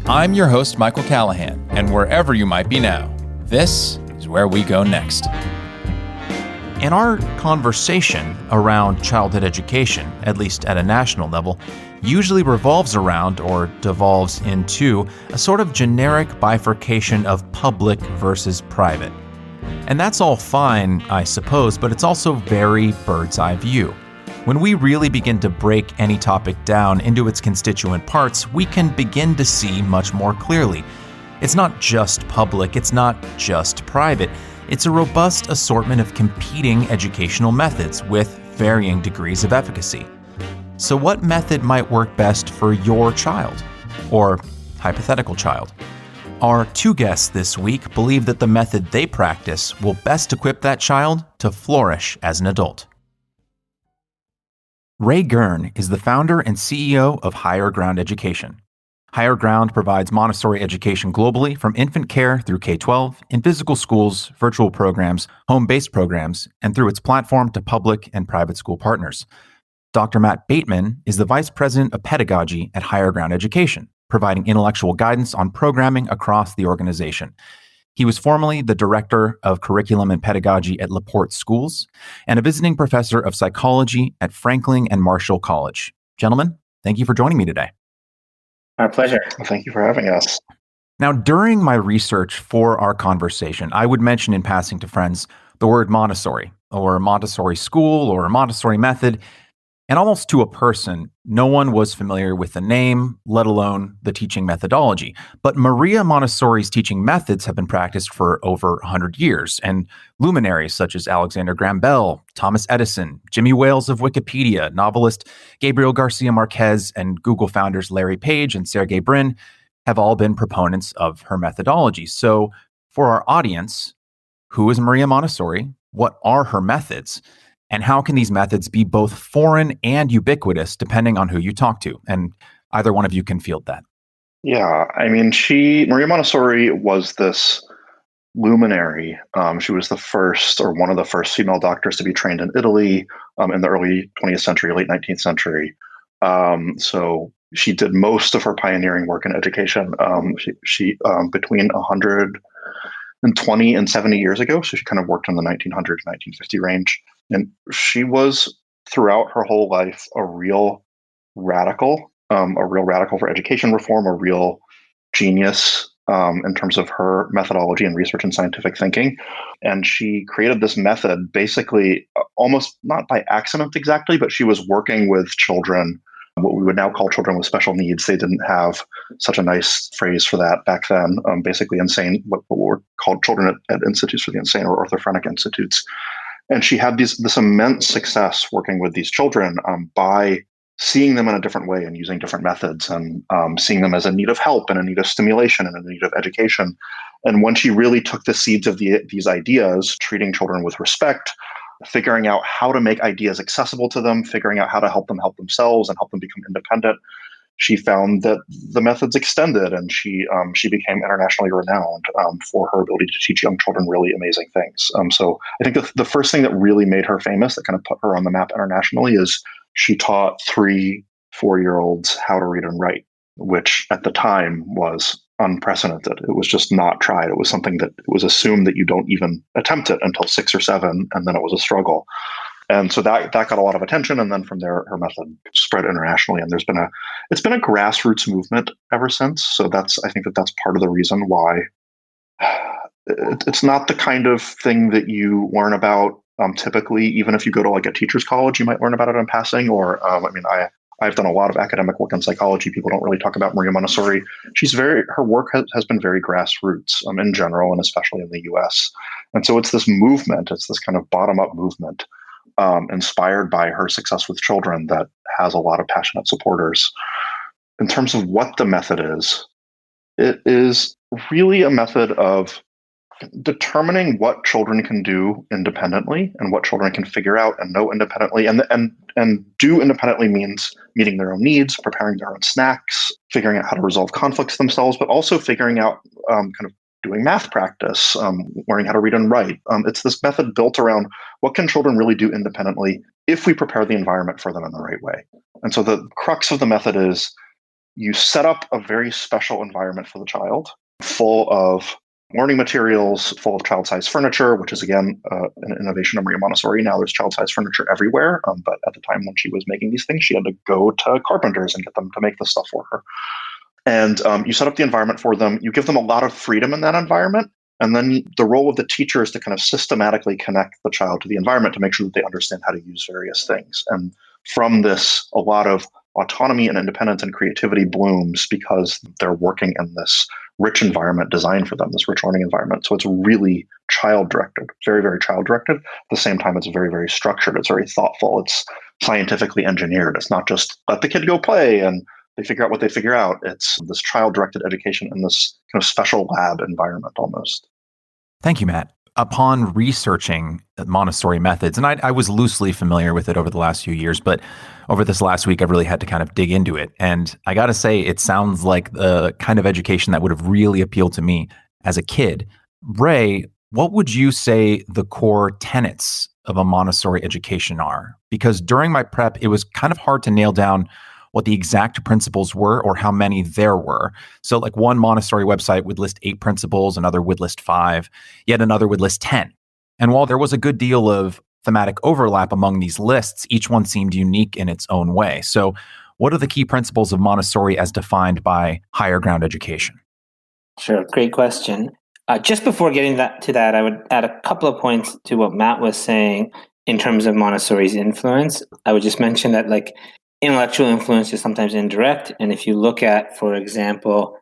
I'm your host, Michael Callahan, and wherever you might be now, this is where we go next. In our conversation around childhood education, at least at a national level, usually revolves around or devolves into a sort of generic bifurcation of public versus private. And that's all fine, I suppose, but it's also very bird's eye view. When we really begin to break any topic down into its constituent parts, we can begin to see much more clearly. It's not just public, it's not just private. It's a robust assortment of competing educational methods with varying degrees of efficacy. So what method might work best for your child or hypothetical child? Our two guests this week believe that the method they practice will best equip that child to flourish as an adult. Ray Girn is the founder and CEO of Higher Ground Education. Higher Ground provides Montessori education globally from infant care through K-12, in physical schools, virtual programs, home-based programs, and through its platform to public and private school partners. Dr. Matt Bateman is the Vice President of Pedagogy at Higher Ground Education, providing intellectual guidance on programming across the organization. He was formerly the Director of Curriculum and Pedagogy at LaPorte Schools and a visiting professor of psychology at Franklin and Marshall College. Gentlemen, thank you for joining me today. Our pleasure. Well, thank you for having us. Now, during my research for our conversation, I would mention in passing to friends the word Montessori or Montessori school or Montessori method. And almost to a person, no one was familiar with the name, let alone the teaching methodology. But Maria Montessori's teaching methods have been practiced for over 100 years, and luminaries such as Alexander Graham Bell, Thomas Edison, Jimmy Wales of Wikipedia, novelist Gabriel Garcia Marquez, and Google founders Larry Page and Sergey Brin have all been proponents of her methodology. So for our audience, who is Maria Montessori? What are her methods? And how can these methods be both foreign and ubiquitous depending on who you talk to? And either one of you can field that. Yeah, I mean, Maria Montessori was this luminary. She was the first or one of the first female doctors to be trained in Italy in the early 20th century, late 19th century. So she did most of her pioneering work in education. She between 120 and 70 years ago. So she kind of worked in the 1900s, 1950 range. And she was, throughout her whole life, a real radical for education reform, a real genius in terms of her methodology and research and scientific thinking. And she created this method basically almost not by accident exactly, but she was working with children, what we would now call children with special needs. They didn't have such a nice phrase for that back then. Basically insane, what were called children at institutes for the insane or orthophrenic institutes. And she had this immense success working with these children by seeing them in a different way and using different methods and seeing them as a need of help and a need of stimulation and a need of education. And when she really took the seeds of these ideas, treating children with respect, figuring out how to make ideas accessible to them, figuring out how to help them help themselves and help them become independent, she found that the methods extended, and she became internationally renowned for her ability to teach young children really amazing things. So I think the first thing that really made her famous, that kind of put her on the map internationally, is she taught 3-4-year-olds how to read and write, which at the time was unprecedented. It was just not tried. It was something that it was assumed that you don't even attempt it until 6 or 7, and then it was a struggle. And so that got a lot of attention, and then from there, her method spread internationally. And it's been a grassroots movement ever since. So I think that's part of the reason why it's not the kind of thing that you learn about typically. Even if you go to like a teacher's college, you might learn about it in passing. Or I've done a lot of academic work in psychology. People don't really talk about Maria Montessori. Her work has been very grassroots in general, and especially in the U.S. And so it's this movement. It's this kind of bottom-up movement. Inspired by her success with children that has a lot of passionate supporters. In terms of what the method is, it is really a method of determining what children can do independently and what children can figure out and know independently. And do independently means meeting their own needs, preparing their own snacks, figuring out how to resolve conflicts themselves, but also figuring out kind of doing math practice, learning how to read and write. It's this method built around what can children really do independently if we prepare the environment for them in the right way. And so the crux of the method is you set up a very special environment for the child, full of learning materials, full of child-sized furniture, which is, again, an innovation of Maria Montessori. Now there's child-sized furniture everywhere. But at the time when she was making these things, she had to go to carpenters and get them to make the stuff for her. And you set up the environment for them. You give them a lot of freedom in that environment. And then the role of the teacher is to kind of systematically connect the child to the environment to make sure that they understand how to use various things. And from this, a lot of autonomy and independence and creativity blooms because they're working in this rich environment designed for them, this rich learning environment. So it's really child-directed, very, very child-directed. At the same time, it's very, very structured. It's very thoughtful. It's scientifically engineered. It's not just let the kid go play and they figure out what they figure out. It's this child-directed education in this kind of special lab environment almost. Thank you, Matt. Upon researching Montessori methods, and I was loosely familiar with it over the last few years, but over this last week, I've really had to kind of dig into it. And I got to say, it sounds like the kind of education that would have really appealed to me as a kid. Ray, what would you say the core tenets of a Montessori education are? Because during my prep, it was kind of hard to nail down what the exact principles were or how many there were. So like one Montessori website would list 8 principles, another would list 5, yet another would list 10. And while there was a good deal of thematic overlap among these lists, each one seemed unique in its own way. So what are the key principles of Montessori as defined by higher ground education? Sure. Great question. Just before getting to that, I would add a couple of points to what Matt was saying in terms of Montessori's influence. I would just mention that intellectual influence is sometimes indirect. And if you look at, for example,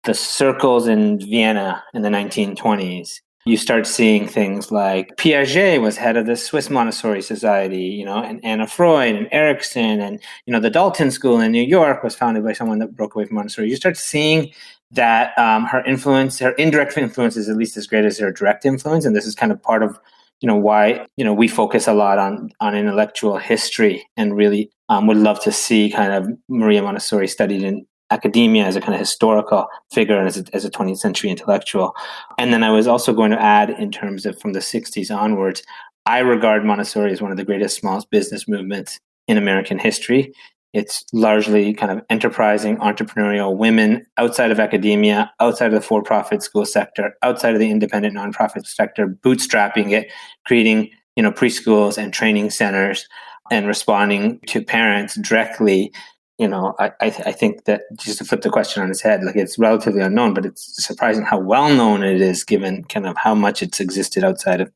the circles in Vienna in the 1920s, you start seeing things like Piaget was head of the Swiss Montessori Society, and Anna Freud and Erickson, and, the Dalton School in New York was founded by someone that broke away from Montessori. You start seeing that her indirect influence is at least as great as her direct influence. And this is kind of part of why we focus a lot on intellectual history and really would love to see kind of Maria Montessori studied in academia as a kind of historical figure and as a 20th century intellectual. And then I was also going to add, in terms of from the 60s onwards, I regard Montessori as one of the greatest small business movements in American history. It's largely kind of enterprising, entrepreneurial women outside of academia, outside of the for-profit school sector, outside of the independent nonprofit sector, bootstrapping it, creating preschools and training centers, and responding to parents directly. I think that, just to flip the question on its head, it's relatively unknown, but it's surprising how well known it is, given kind of how much it's existed outside of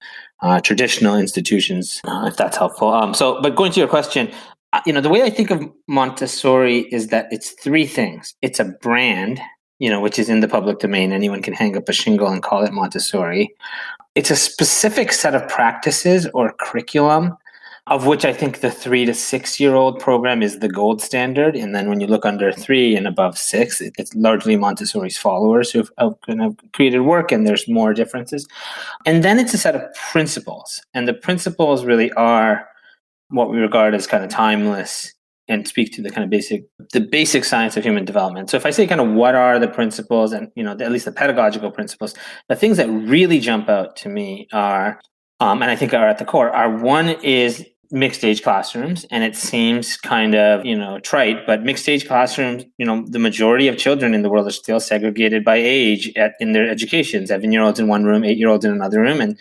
traditional institutions. If that's helpful. But going to your question. The way I think of Montessori is that it's 3 things. It's a brand, which is in the public domain. Anyone can hang up a shingle and call it Montessori. It's a specific set of practices or curriculum, of which I think the 3 to 6-year-old program is the gold standard. And then when you look under 3 and above 6, it's largely Montessori's followers who have kind of created work, and there's more differences. And then it's a set of principles. And the principles really are what we regard as kind of timeless and speak to the kind of basic science of human development. So if I say kind of what are the principles, and at least the pedagogical principles, the things that really jump out to me are, and I think are at the core, are, one is mixed age classrooms. And it seems kind of, trite, but mixed age classrooms, the majority of children in the world are still segregated by age in their education, 7-year-olds in one room, 8-year-olds in another room. And,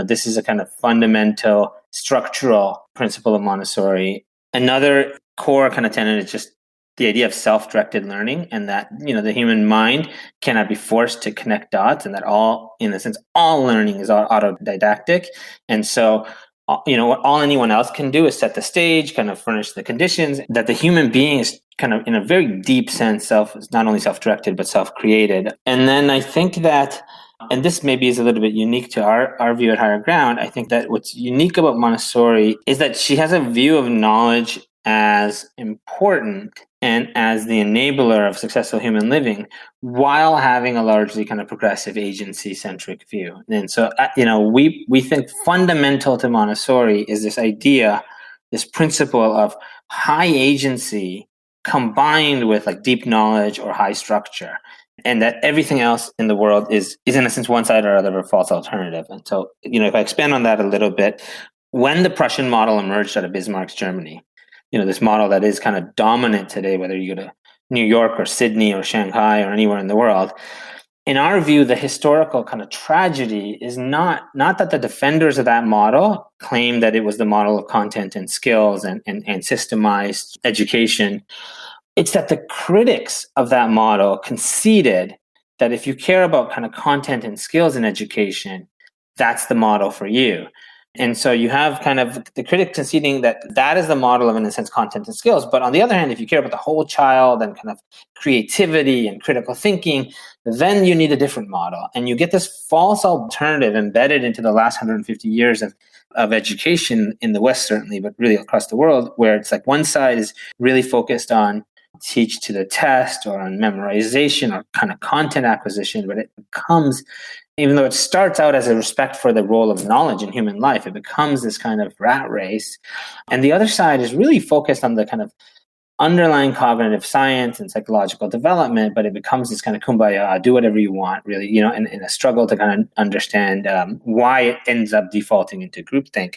this is a kind of fundamental structural principle of Montessori. Another core kind of tenet is just the idea of self-directed learning, and that, the human mind cannot be forced to connect dots, and that all learning is autodidactic. And so, what all anyone else can do is set the stage, kind of furnish the conditions, that the human being is kind of, in a very deep sense, not only self-directed, but self-created. And then I think that, and this maybe is a little bit unique to our view at Higher Ground, I think that what's unique about Montessori is that she has a view of knowledge as important and as the enabler of successful human living, while having a largely kind of progressive agency-centric view. And so, we think fundamental to Montessori is this idea, this principle of high agency combined with deep knowledge or high structure, and that everything else in the world is in a sense one side or other of a false alternative. And so, if I expand on that a little bit, when the Prussian model emerged out of Bismarck's Germany, this model that is kind of dominant today, whether you go to New York or Sydney or Shanghai or anywhere in the world. In our view, the historical kind of tragedy is not that the defenders of that model claim that it was the model of content and skills and systemized education. It's that the critics of that model conceded that if you care about kind of content and skills in education, that's the model for you. And so you have kind of the critic conceding that that is the model of, in a sense, content and skills. But on the other hand, if you care about the whole child and kind of creativity and critical thinking, then you need a different model. And you get this false alternative embedded into the last 150 years of education in the West, certainly, but really across the world, where it's like one side is really focused on teach to the test or on memorization or kind of content acquisition, but it becomes, even though it starts out as a respect for the role of knowledge in human life, it becomes this kind of rat race. And the other side is really focused on the kind of underlying cognitive science and psychological development, but it becomes this kind of kumbaya, do whatever you want, really, in a struggle to kind of understand why it ends up defaulting into groupthink.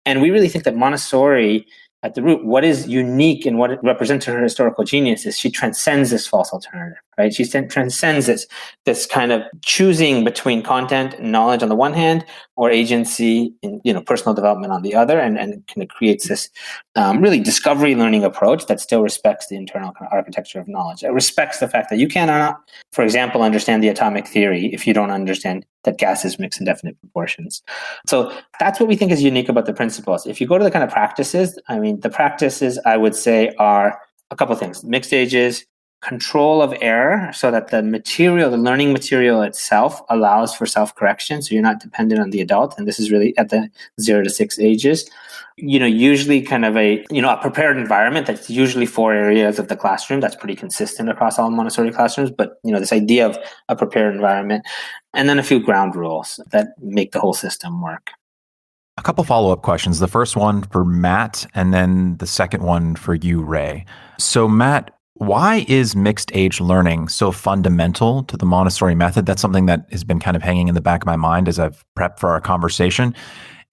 And we really think that Montessori, at the root, what is unique and what it represents her historical genius is she transcends this false alternative, right? She transcends this kind of choosing between content and knowledge on the one hand, or agency in personal development on the other, and kind of creates this really discovery learning approach that still respects the internal kind of architecture of knowledge. It respects the fact that you cannot, for example, understand the atomic theory if you don't understand that gases mix in definite proportions. So that's what we think is unique about the principles. If you go to the kind of practices, the practices I would say are a couple of things: mixed ages, control of error, so that the learning material itself allows for self-correction, so you're not dependent on the adult. And this is really at the 0 to 6 ages. Usually kind of a prepared environment. That's usually 4 areas of the classroom. That's pretty consistent across all Montessori classrooms. But this idea of a prepared environment, and then a few ground rules that make the whole system work. A couple follow-up questions. The first one for Matt, and then the second one for you, Ray. So Matt, why is mixed age learning so fundamental to the Montessori method? That's something that has been kind of hanging in the back of my mind as I've prepped for our conversation.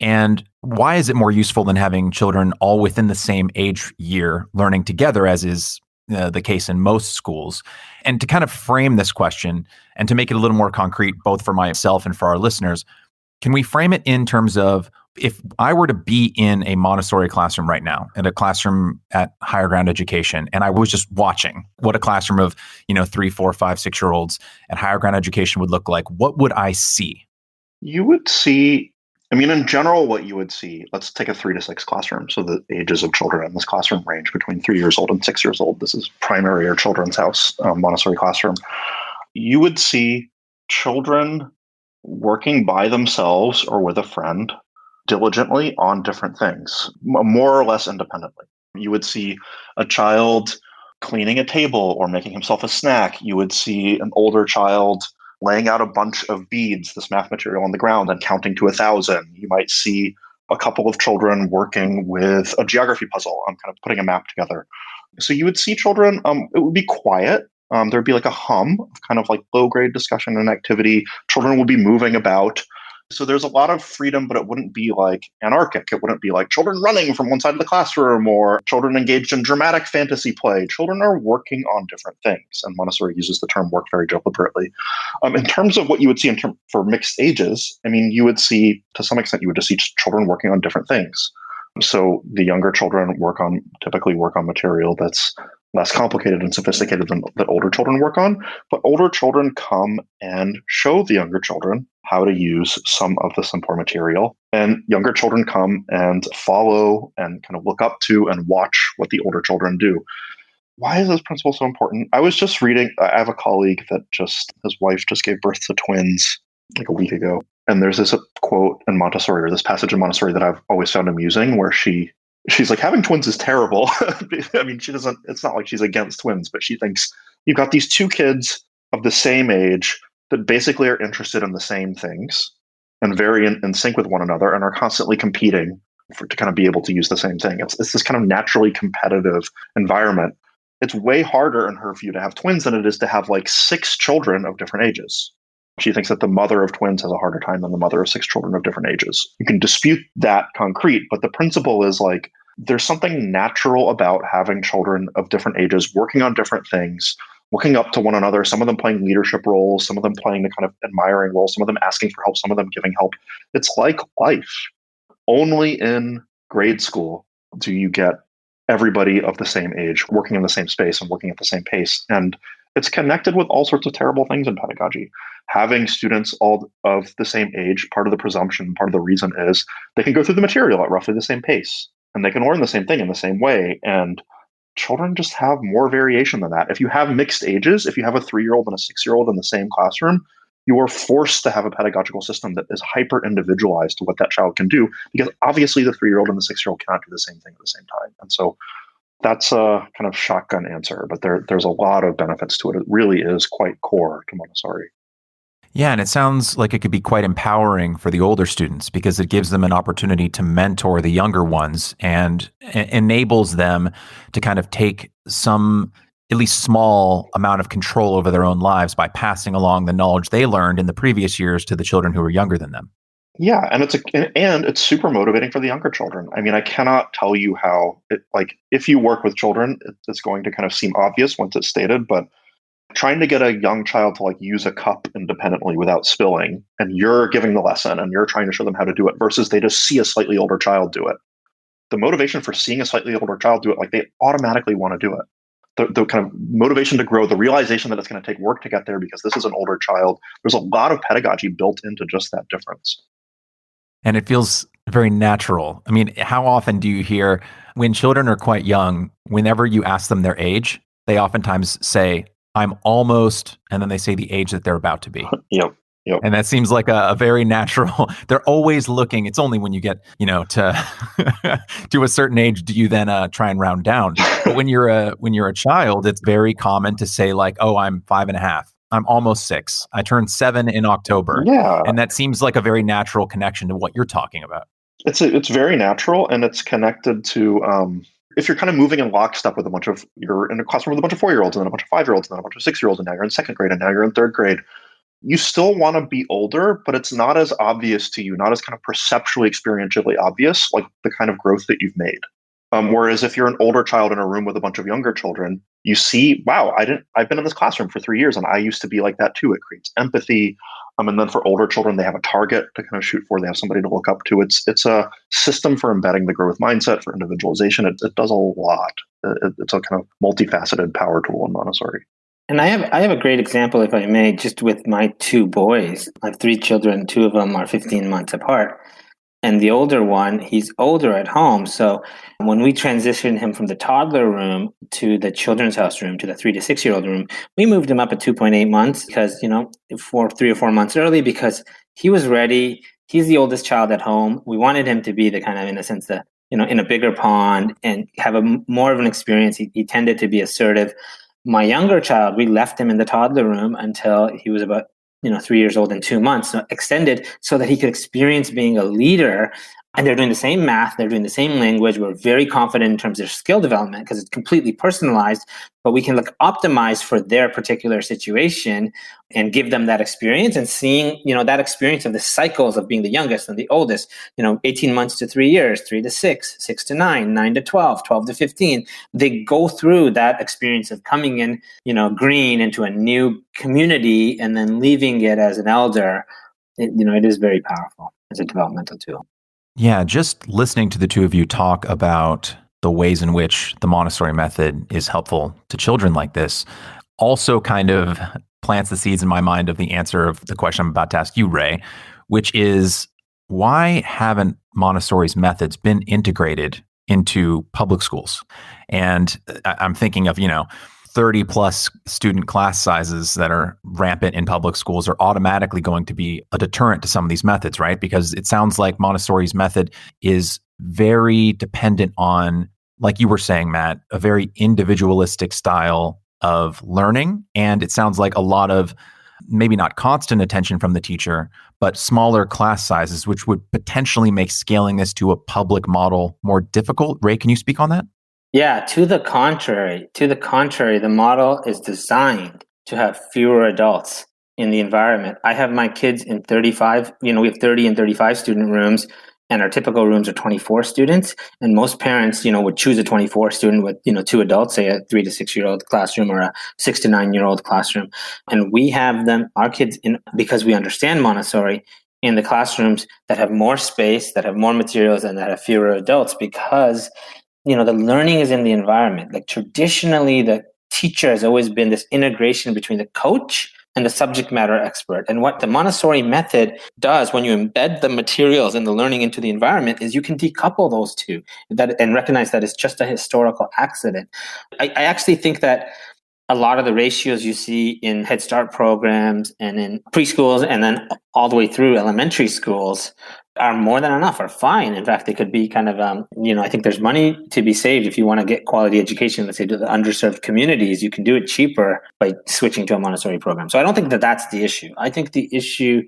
And why is it more useful than having children all within the same age year learning together, as is the case in most schools? And to kind of frame this question and to make it a little more concrete, both for myself and for our listeners, can we frame it in terms of, if I were to be in a Montessori classroom right now, at a classroom at Higher Ground Education, and I was just watching what a classroom of 3, 4, 5, 6-year-olds at Higher Ground Education would look like, what would I see? You would see, in general, what you would see, let's take a 3 to 6 classroom. So the ages of children in this classroom range between 3 years old and 6 years old. This is primary or children's house Montessori classroom. You would see children working by themselves or with a friend diligently on different things, more or less independently. You would see a child cleaning a table or making himself a snack. You would see an older child laying out a bunch of beads, this math material, on the ground and counting to 1,000. You might see a couple of children working with a geography puzzle on kind of putting a map together. So you would see children, it would be quiet. There'd be like a hum of kind of like low-grade discussion and activity. Children would be moving about. So there's a lot of freedom, but it wouldn't be like anarchic. It wouldn't be like children running from one side of the classroom or children engaged in dramatic fantasy play. Children are working on different things, and Montessori uses the term work very deliberately. In terms of what you would see for mixed ages, you would see, to some extent, you would just see children working on different things. So the younger children typically work on material that's less complicated and sophisticated than that older children work on. But older children come and show the younger children how to use some of the simpler material. And younger children come and follow and kind of look up to and watch what the older children do. Why is this principle so important? I was just reading, I have a colleague that his wife just gave birth to twins like a week ago. And there's this quote in Montessori, or this passage in Montessori, that I've always found amusing, where she's like, having twins is terrible. It's not like she's against twins, but she thinks you've got these 2 kids of the same age that basically are interested in the same things and very in sync with one another and are constantly competing to kind of be able to use the same thing. It's this kind of naturally competitive environment. It's way harder in her view to have twins than it is to have like 6 children of different ages. She thinks that the mother of twins has a harder time than the mother of 6 children of different ages. You can dispute that concrete, but the principle is like, there's something natural about having children of different ages working on different things, looking up to one another, some of them playing leadership roles, some of them playing the kind of admiring roles, some of them asking for help, some of them giving help. It's like life. Only in grade school do you get everybody of the same age working in the same space and working at the same pace. And it's connected with all sorts of terrible things in pedagogy. Having students all of the same age, part of the presumption, part of the reason is they can go through the material at roughly the same pace and they can learn the same thing in the same way. And children just have more variation than that. If you have mixed ages, if you have a 3-year-old and a 6-year-old in the same classroom, you are forced to have a pedagogical system that is hyper individualized to what that child can do, because obviously the 3-year-old and the 6-year-old cannot do the same thing at the same time. And so that's a kind of shotgun answer, but there's a lot of benefits to it. It really is quite core to Montessori. Yeah, and it sounds like it could be quite empowering for the older students because it gives them an opportunity to mentor the younger ones and enables them to kind of take some, at least small amount of control over their own lives by passing along the knowledge they learned in the previous years to the children who are younger than them. Yeah, and it's super motivating for the younger children. I mean, I cannot tell you how if you work with children, it's going to kind of seem obvious once it's stated, but trying to get a young child to use a cup independently without spilling, and you're giving the lesson and you're trying to show them how to do it versus they just see a slightly older child do it. The motivation for seeing a slightly older child do it, they automatically want to do it. The kind of motivation to grow, the realization that it's going to take work to get there because this is an older child. There's a lot of pedagogy built into just that difference. And it feels very natural. I mean, how often do you hear when children are quite young, whenever you ask them their age, they oftentimes say, I'm almost, and then they say the age that they're about to be. Yep. And that seems like a very natural, they're always looking. It's only when you get, to to a certain age, do you then try and round down. But when you're a child, it's very common to say oh, I'm 5.5. I'm almost 6. I turned 7 in October. Yeah. And that seems like a very natural connection to what you're talking about. It's very natural, and it's connected to, if you're kind of moving in lockstep with you're in a classroom with a bunch of 4-year-olds and then a bunch of 5-year-olds and then a bunch of 6-year-olds, and now you're in 2nd grade and now you're in 3rd grade. You still want to be older, but it's not as obvious to you, not as kind of perceptually, experientially obvious, like the kind of growth that you've made. Whereas if you're an older child in a room with a bunch of younger children, you see, wow, I've been in this classroom for 3 years and I used to be like that too. It creates empathy. And then for older children, they have a target to kind of shoot for. They have somebody to look up to. It's a system for embedding the growth mindset, for individualization. It does a lot. It's a kind of multifaceted power tool in Montessori. And I have a great example, if I may, just with my 2 boys. I have 3 children. 2 of them are 15 months apart. And the older one, he's older at home. So when we transitioned him from the toddler room to the children's house room, to the 3 to 6-year-old room, we moved him up at 2.8 months because, 3 or 4 months early, because he was ready. He's the oldest child at home. We wanted him to be the kind of, in a sense, in a bigger pond and have more of an experience. He tended to be assertive. My younger child, we left him in the toddler room until he was about 3 years old and 2 months, so extended so that he could experience being a leader. And they're doing the same math, they're doing the same language. We're very confident in terms of skill development because it's completely personalized, but we can optimize for their particular situation and give them that experience, and seeing, that experience of the cycles of being the youngest and the oldest, 18 months to 3 years, 3 to 6, 6 to 9, 9 to 12, 12 to 15. They go through that experience of coming in, green into a new community and then leaving it as an elder. It is very powerful as a developmental tool. Yeah, just listening to the two of you talk about the ways in which the Montessori method is helpful to children like this also kind of plants the seeds in my mind of the answer of the question I'm about to ask you, Ray, which is, why haven't Montessori's methods been integrated into public schools? And I'm thinking of, 30 plus student class sizes that are rampant in public schools are automatically going to be a deterrent to some of these methods, right? Because it sounds like Montessori's method is very dependent on, like you were saying, Matt, a very individualistic style of learning. And it sounds like a lot of maybe not constant attention from the teacher, but smaller class sizes, which would potentially make scaling this to a public model more difficult. Ray, can you speak on that? Yeah, to the contrary, the model is designed to have fewer adults in the environment. I have my kids in 35, we have 30 and 35 student rooms. and our typical rooms are 24 students. And most parents, would choose a 24 student with, 2 adults, say a 3 to 6-year-old classroom or a 6 to 9-year-old classroom. And we have our kids because we understand Montessori, in the classrooms that have more space, that have more materials, and that have fewer adults, because the learning is in the environment. Like traditionally, the teacher has always been this integration between the coach and the subject matter expert. And what the Montessori method does when you embed the materials and the learning into the environment is you can decouple those two and recognize that it's just a historical accident. I actually think that a lot of the ratios you see in Head Start programs and in preschools and then all the way through elementary schools are more than enough, are fine. In fact, they could be kind of, I think there's money to be saved if you want to get quality education, let's say to the underserved communities. You can do it cheaper by switching to a Montessori program. So I don't think that that's the issue. I think the issue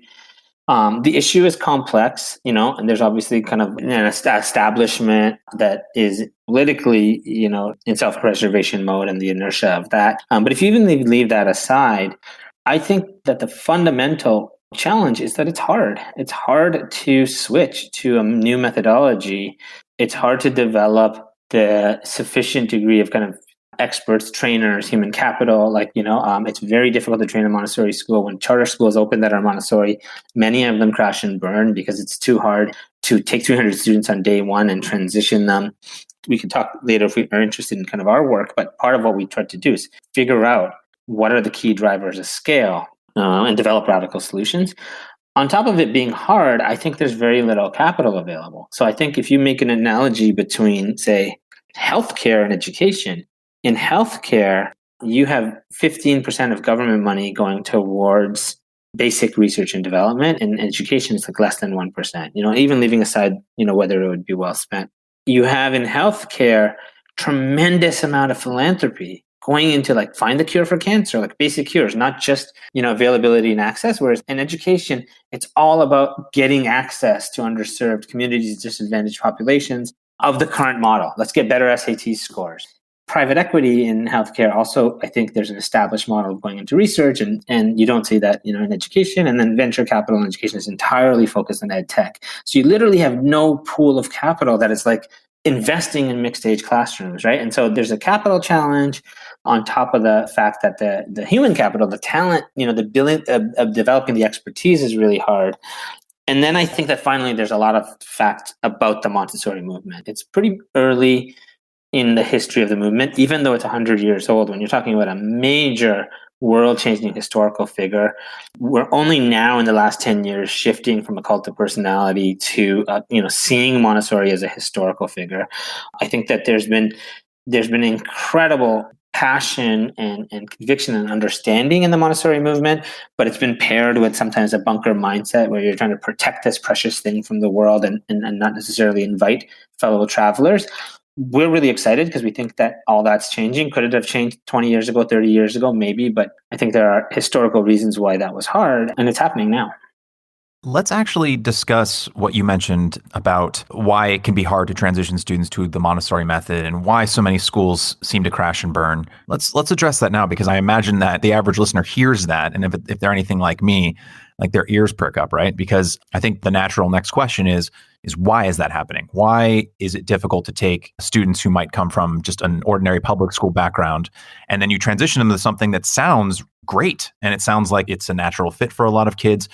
is complex, and there's obviously kind of an establishment that is politically, in self-preservation mode and the inertia of that. But if you even leave that aside, I think that the fundamental challenge is that it's hard. It's hard to switch to a new methodology. It's hard to develop the sufficient degree of kind of experts, trainers, human capital. It's very difficult to train a Montessori school. When charter schools open that are Montessori, many of them crash and burn because it's too hard to take 300 students on day one and transition them. We can talk later if we are interested in kind of our work, but part of what we try to do is figure out what are the key drivers of scale and develop radical solutions. On top of it being hard, I think there's very little capital available. So I think if you make an analogy between, say, healthcare and education, in healthcare, you have 15% of government money going towards basic research and development. In education, it's like less than 1%, even leaving aside, whether it would be well spent. You have in healthcare, tremendous amount of philanthropy going into find the cure for cancer, basic cures, not just, availability and access. Whereas in education, it's all about getting access to underserved communities, disadvantaged populations of the current model. Let's get better SAT scores. Private equity in healthcare also, I think there's an established model of going into research, and you don't see that, in education. And then venture capital in education is entirely focused on ed tech. So you literally have no pool of capital that is investing in mixed age classrooms, right? And so there's a capital challenge on top of the fact that the human capital, the talent, the billion of developing the expertise is really hard. And then I think that finally there's a lot of fact about the Montessori movement. It's pretty early in the history of the movement, even though it's 100 years old. When you're talking about a major world-changing historical figure, we're only now in the last 10 years shifting from a cult of personality to seeing Montessori as a historical figure. I think that there's been incredible passion and conviction and understanding in the Montessori movement, but it's been paired with sometimes a bunker mindset where you're trying to protect this precious thing from the world and not necessarily invite fellow travelers. We're really excited because we think that all that's changing. Could it have changed 20 years ago, 30 years ago? Maybe, but I think there are historical reasons why that was hard, and it's happening now. Let's actually discuss what you mentioned about why it can be hard to transition students to the Montessori method and why so many schools seem to crash and burn. Let's address that now, because I imagine that the average listener hears that, and if they're anything like me, their ears perk up, right? Because I think the natural next question is why is that happening? Why is it difficult to take students who might come from just an ordinary public school background and then you transition them to something that sounds great and it sounds like it's a natural fit for a lot of kids?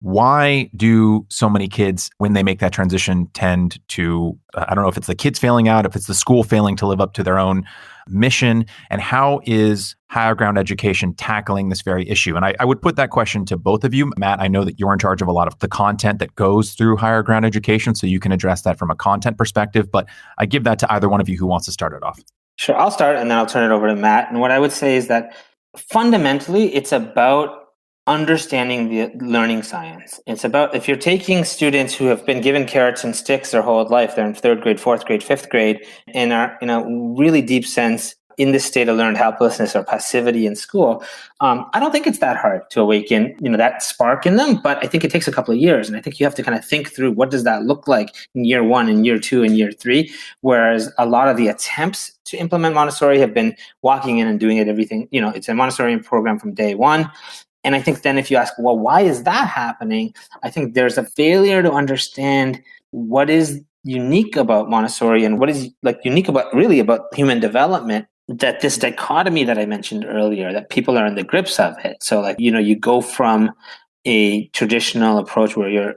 Why do so many kids, when they make that transition, tend to, I don't know if it's the kids failing out, if it's the school failing to live up to their own mission, and how is higher ground education tackling this very issue? And I would put that question to both of you. Matt, I know that you're in charge of a lot of the content that goes through higher ground education, so you can address that from a content perspective, but I give that to either one of you who wants to start it off. Sure, I'll start and then I'll turn it over to Matt. And what I would say is that fundamentally, it's about understanding the learning science. It's about, if you're taking students who have been given carrots and sticks their whole life, they're in 3rd grade, 4th grade, 5th grade, and are in a really deep sense in this state of learned helplessness or passivity in school, I don't think it's that hard to awaken, that spark in them. But I think it takes a couple of years, and I think you have to kind of think through what does that look like in year 1 and year 2 and year 3. Whereas a lot of the attempts to implement Montessori have been walking in and doing it everything. It's a Montessori program from day one. And I think then if you ask, well, why is that happening? I think there's a failure to understand what is unique about Montessori and what is like unique about human development, that this dichotomy that I mentioned earlier, that people are in the grips of it. So like, you go from a traditional approach where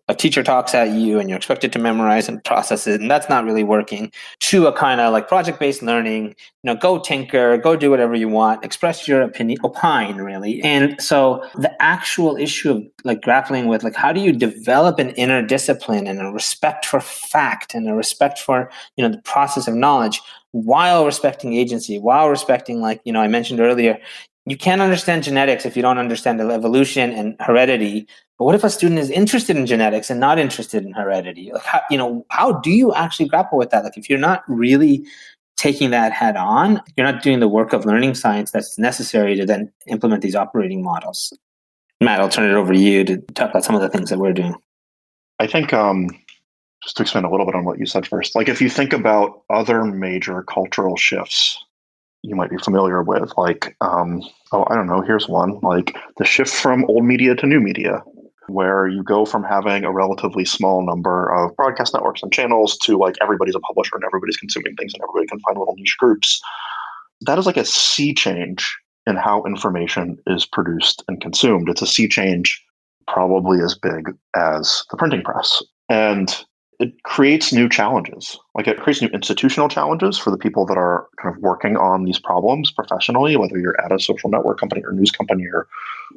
a teacher talks at you and you're expected to memorize and process it, and that's not really working, to a kind of like project-based learning, go tinker, go do whatever you want, express your opinion, opine really. And so the actual issue of like grappling with like, how do you develop an inner discipline and a respect for fact and a respect for, the process of knowledge, while respecting agency, while respecting, like, I mentioned earlier, you can't understand genetics if you don't understand evolution and heredity. But what if a student is interested in genetics and not interested in heredity? Like, how do you actually grapple with that? Like, if you're not really taking that head on, you're not doing the work of learning science that's necessary to then implement these operating models. Matt, I'll turn it over to you to talk about some of the things that we're doing. I think just to expand a little bit on what you said first, like if you think about other major cultural shifts you might be familiar with, like, I don't know, here's one, like the shift from old media to new media, where you go from having a relatively small number of broadcast networks and channels to like everybody's a publisher and everybody's consuming things and everybody can find little niche groups. That is like a sea change in how information is produced and consumed. It's a sea change probably as big as the printing press. And it creates new challenges. Like it creates new institutional challenges for the people that are kind of working on these problems professionally, whether you're at a social network company or news company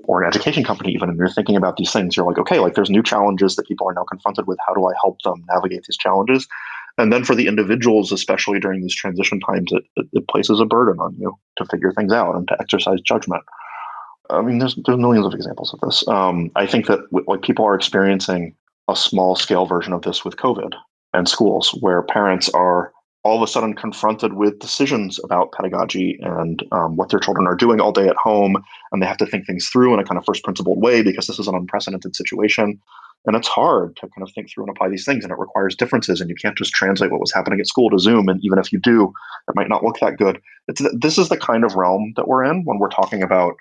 or an education company, even, and you're thinking about these things, you're like, okay, like there's new challenges that people are now confronted with. How do I help them navigate these challenges? And then for the individuals, especially during these transition times, it places a burden on you to figure things out and to exercise judgment. I mean, there's millions of examples of this. I think that like people are experiencing a small scale version of this with COVID and schools, where parents are all of a sudden confronted with decisions about pedagogy and what their children are doing all day at home. And they have to think things through in a kind of first principled way because this is an unprecedented situation. And it's hard to kind of think through and apply these things. And it requires differences. And you can't just translate what was happening at school to Zoom. And even if you do, it might not look that good. This is the kind of realm that we're in when we're talking about,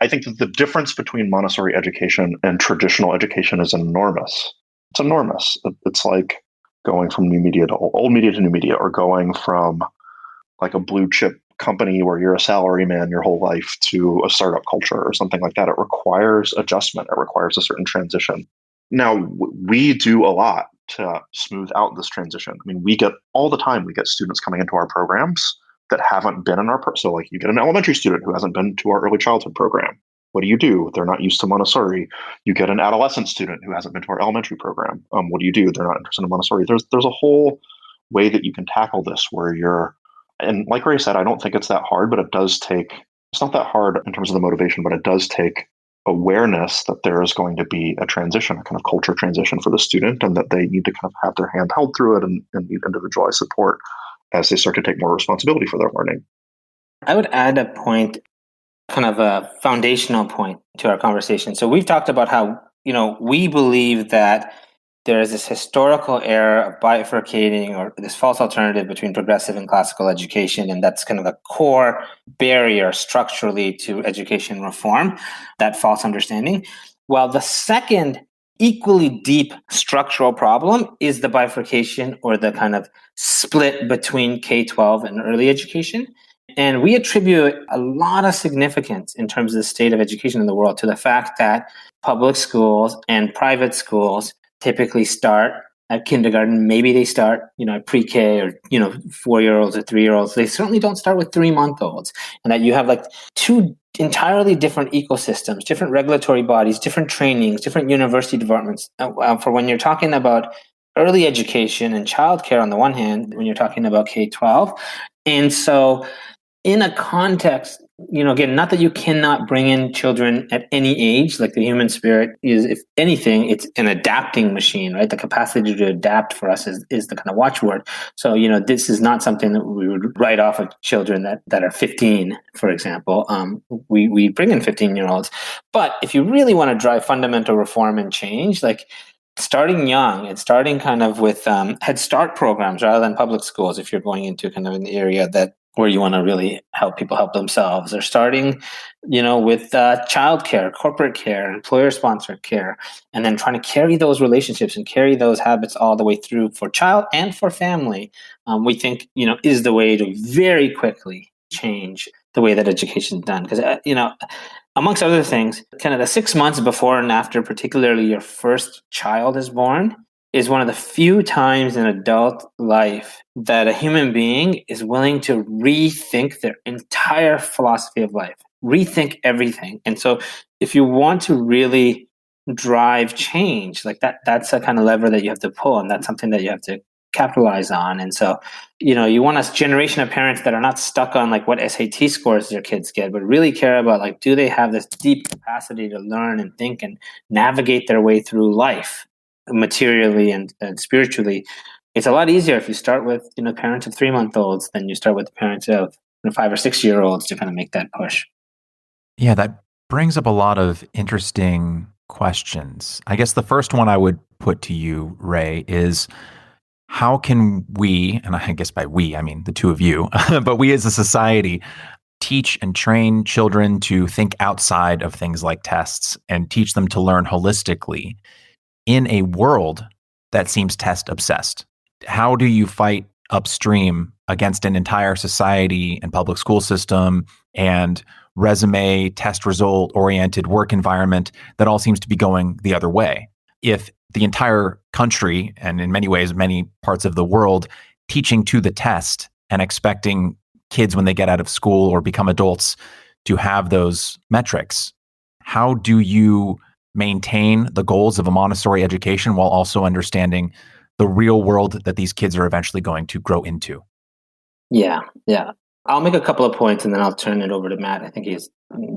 I think that the difference between Montessori education and traditional education is enormous. It's enormous. It's like going from new media to old media to new media, or going from like a blue chip company where you're a salary man your whole life to a startup culture or something like that. It requires adjustment. It requires a certain transition. Now, we do a lot to smooth out this transition. I mean, we get students coming into our programs that haven't been in so like you get an elementary student who hasn't been to our early childhood program. What do? They're not used to Montessori. You get an adolescent student who hasn't been to our elementary program. What do? They're not interested in Montessori. There's a whole way that you can tackle this where and like Ray said, I don't think it's that hard, but it's not that hard in terms of the motivation, but it does take awareness that there is going to be a transition, a kind of culture transition for the student, and that they need to kind of have their hand held through it and need individualized support as they start to take more responsibility for their learning. I would add a point, kind of a foundational point to our conversation. So we've talked about how, we believe that there is this historical error of bifurcating, or this false alternative between progressive and classical education. And that's kind of a core barrier structurally to education reform, that false understanding. While the second equally deep structural problem is the bifurcation, or the kind of split between K-12 and early education. And we attribute a lot of significance in terms of the state of education in the world to the fact that public schools and private schools typically start at kindergarten. Maybe they start, at pre-K, or, 4-year-olds or 3-year-olds. They certainly don't start with 3-month-olds. And that you have like two entirely different ecosystems, different regulatory bodies, different trainings, different university departments. For when you're talking about early education and childcare on the one hand, when you're talking about K-12. And so in a context, again, not that you cannot bring in children at any age, like the human spirit is, if anything, it's an adapting machine, right? The capacity to adapt for us is the kind of watchword. So, this is not something that we would write off of children that are 15, for example. We bring in 15-year-olds. But if you really want to drive fundamental reform and change, like starting young and starting kind of with Head Start programs rather than public schools, if you're going into kind of an area that where you want to really help people help themselves, or starting, with childcare, corporate care, employer-sponsored care, and then trying to carry those relationships and carry those habits all the way through for child and for family, we think, is the way to very quickly change the way that education is done. Because, amongst other things, kind of the 6 months before and after, particularly your first child is born, is one of the few times in adult life that a human being is willing to rethink their entire philosophy of life, rethink everything. And so if you want to really drive change, like that's a kind of lever that you have to pull, and that's something that you have to capitalize on. And so, you want a generation of parents that are not stuck on like what SAT scores their kids get, but really care about like, do they have this deep capacity to learn and think and navigate their way through life materially and spiritually. It's a lot easier if you start with, parents of 3-month-olds than you start with parents of 5 or 6-year-olds to kind of make that push. Yeah, that brings up a lot of interesting questions. I guess the first one I would put to you, Ray, is how can we, and I guess by we, I mean the two of you, but we as a society, teach and train children to think outside of things like tests and teach them to learn holistically in a world that seems test obsessed? How do you fight upstream against an entire society and public school system and resume, test result oriented work environment that all seems to be going the other way? If the entire country, and in many ways, many parts of the world, teaching to the test and expecting kids when they get out of school or become adults to have those metrics, how do you maintain the goals of a Montessori education while also understanding the real world that these kids are eventually going to grow into? Yeah. I'll make a couple of points and then I'll turn it over to Matt. I think he has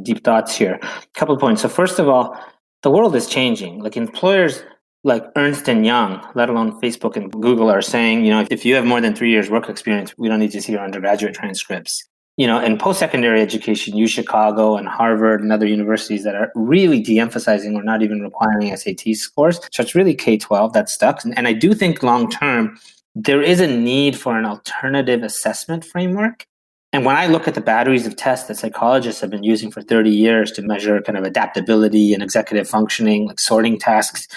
deep thoughts here. A couple of points. So first of all, the world is changing. Like employers like Ernst & Young, let alone Facebook and Google, are saying, if you have more than 3 years work experience, we don't need to see your undergraduate transcripts. In post-secondary education, UChicago and Harvard and other universities that are really de-emphasizing or not even requiring SAT scores. So it's really K-12 that's stuck. And I do think long-term, there is a need for an alternative assessment framework. And when I look at the batteries of tests that psychologists have been using for 30 years to measure kind of adaptability and executive functioning, like sorting tasks,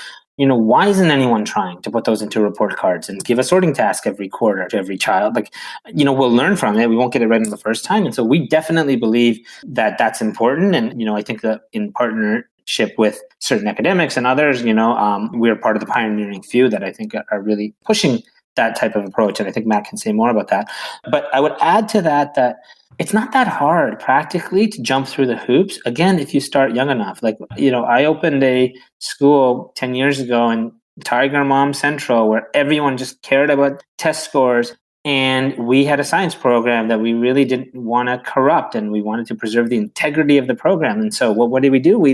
why isn't anyone trying to put those into report cards and give a sorting task every quarter to every child? Like, we'll learn from it. We won't get it right in the first time. And so we definitely believe that that's important. And, I think that in partnership with certain academics and others, we're part of the pioneering few that I think are really pushing that type of approach. And I think Matt can say more about that. But I would add to that it's not that hard practically to jump through the hoops. Again, if you start young enough, like, I opened a school 10 years ago in Tiger Mom Central where everyone just cared about test scores. And we had a science program that we really didn't want to corrupt, and we wanted to preserve the integrity of the program. And so what did we do? We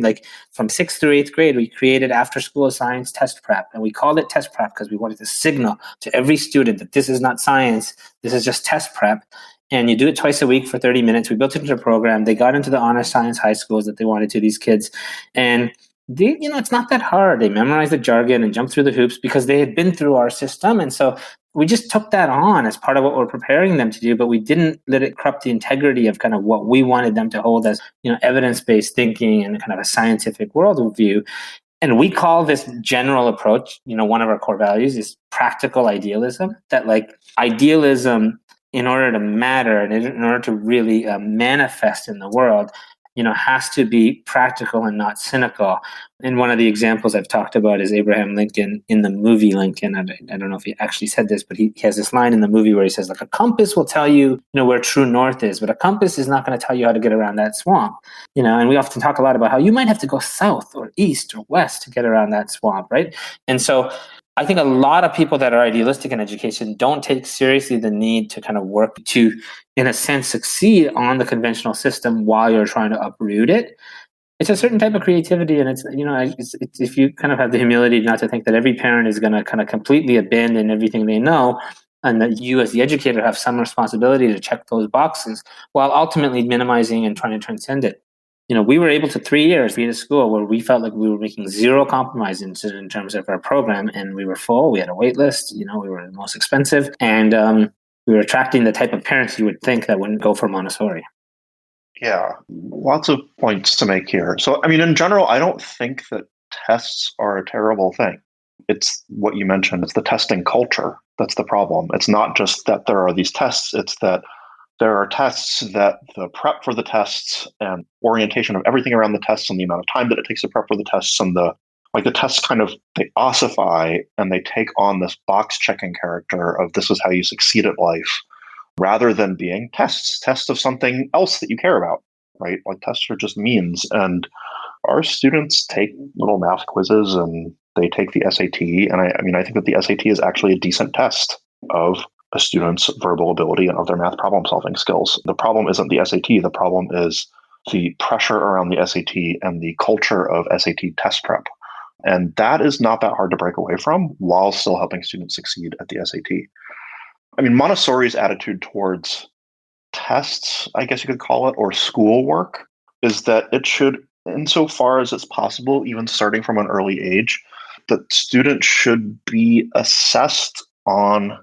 from 6th through 8th grade, we created after school science test prep, and we called it test prep because we wanted to signal to every student that this is not science. This is just test prep. And you do it twice a week for 30 minutes. We built it into a program. They got into the honor science high schools that they wanted to, these kids. And it's not that hard. They memorized the jargon and jumped through the hoops because they had been through our system. And so we just took that on as part of what we're preparing them to do, but we didn't let it corrupt the integrity of kind of what we wanted them to hold as, evidence-based thinking and kind of a scientific worldview. And we call this general approach, one of our core values is practical idealism, that idealism, in order to matter and in order to really manifest in the world, has to be practical and not cynical. And one of the examples I've talked about is Abraham Lincoln in the movie Lincoln. I don't know if he actually said this, but he has this line in the movie where he says, a compass will tell you, where true north is, but a compass is not going to tell you how to get around that swamp. And we often talk a lot about how you might have to go south or east or west to get around that swamp, right? And so I think a lot of people that are idealistic in education don't take seriously the need to kind of work to, in a sense, succeed on the conventional system while you're trying to uproot it. It's a certain type of creativity, and it's if you kind of have the humility not to think that every parent is going to kind of completely abandon everything they know, and that you as the educator have some responsibility to check those boxes while ultimately minimizing and trying to transcend it. We were able to 3 years be at a school where we felt like we were making zero compromise in terms of our program, and we were full. We had a wait list. We were the most expensive, and we were attracting the type of parents you would think that wouldn't go for Montessori. Yeah, lots of points to make here. So, I mean, in general, I don't think that tests are a terrible thing. It's what you mentioned, it's the testing culture that's the problem. It's not just that there are these tests, it's that there are tests that the prep for the tests and orientation of everything around the tests and the amount of time that it takes to prep for the tests and the tests kind of, they ossify and they take on this box checking character of this is how you succeed at life, rather than being tests of something else that you care about, right? Like tests are just means. And our students take little math quizzes and they take the SAT. And I think that the SAT is actually a decent test of a student's verbal ability and of their math problem solving skills. The problem isn't the SAT. The problem is the pressure around the SAT and the culture of SAT test prep. And that is not that hard to break away from while still helping students succeed at the SAT. I mean, Montessori's attitude towards tests, I guess you could call it, or schoolwork, is that it should, insofar as it's possible, even starting from an early age, that students should be assessed on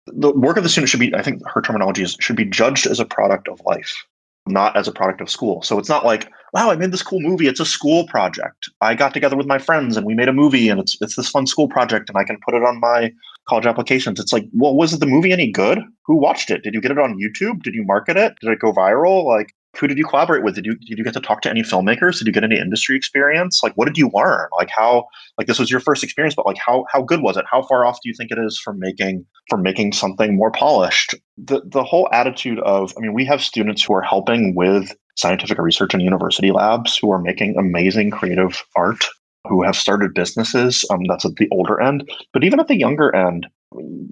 the work of the student should be, I think her terminology is, should be judged as a product of life, not as a product of school. So it's not like, wow, I made this cool movie. It's a school project. I got together with my friends and we made a movie and it's this fun school project and I can put it on my college applications. It's like, well, was the movie any good? Who watched it? Did you get it on YouTube? Did you market it? Did it go viral? Like, who did you collaborate with? Did you get to talk to any filmmakers? Did you get any industry experience? Like, what did you learn? Like, how, like, this was your first experience, but like, how good was it? How far off do you think it is from making something more polished? The whole attitude of, I mean, we have students who are helping with scientific research in university labs who are making amazing creative art, who have started businesses. That's at the older end. But even at the younger end,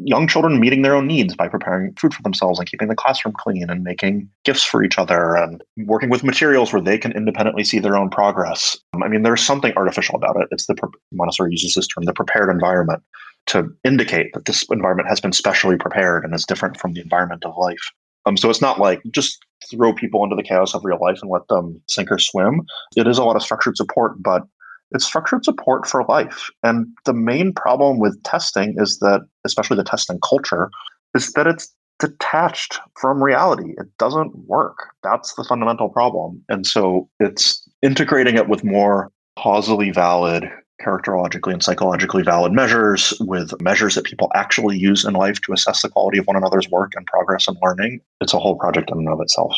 young children meeting their own needs by preparing food for themselves and keeping the classroom clean and making gifts for each other and working with materials where they can independently see their own progress. I mean, there's something artificial about it. It's Montessori uses this term, the prepared environment, to indicate that this environment has been specially prepared and is different from the environment of life. So it's not like just throw people into the chaos of real life and let them sink or swim. It is a lot of structured support, but it's structured support for life. And the main problem with testing is that, especially the testing culture, is that it's detached from reality. It doesn't work. That's the fundamental problem. And so it's integrating it with more causally valid, characterologically and psychologically valid measures, with measures that people actually use in life to assess the quality of one another's work and progress and learning. It's a whole project in and of itself.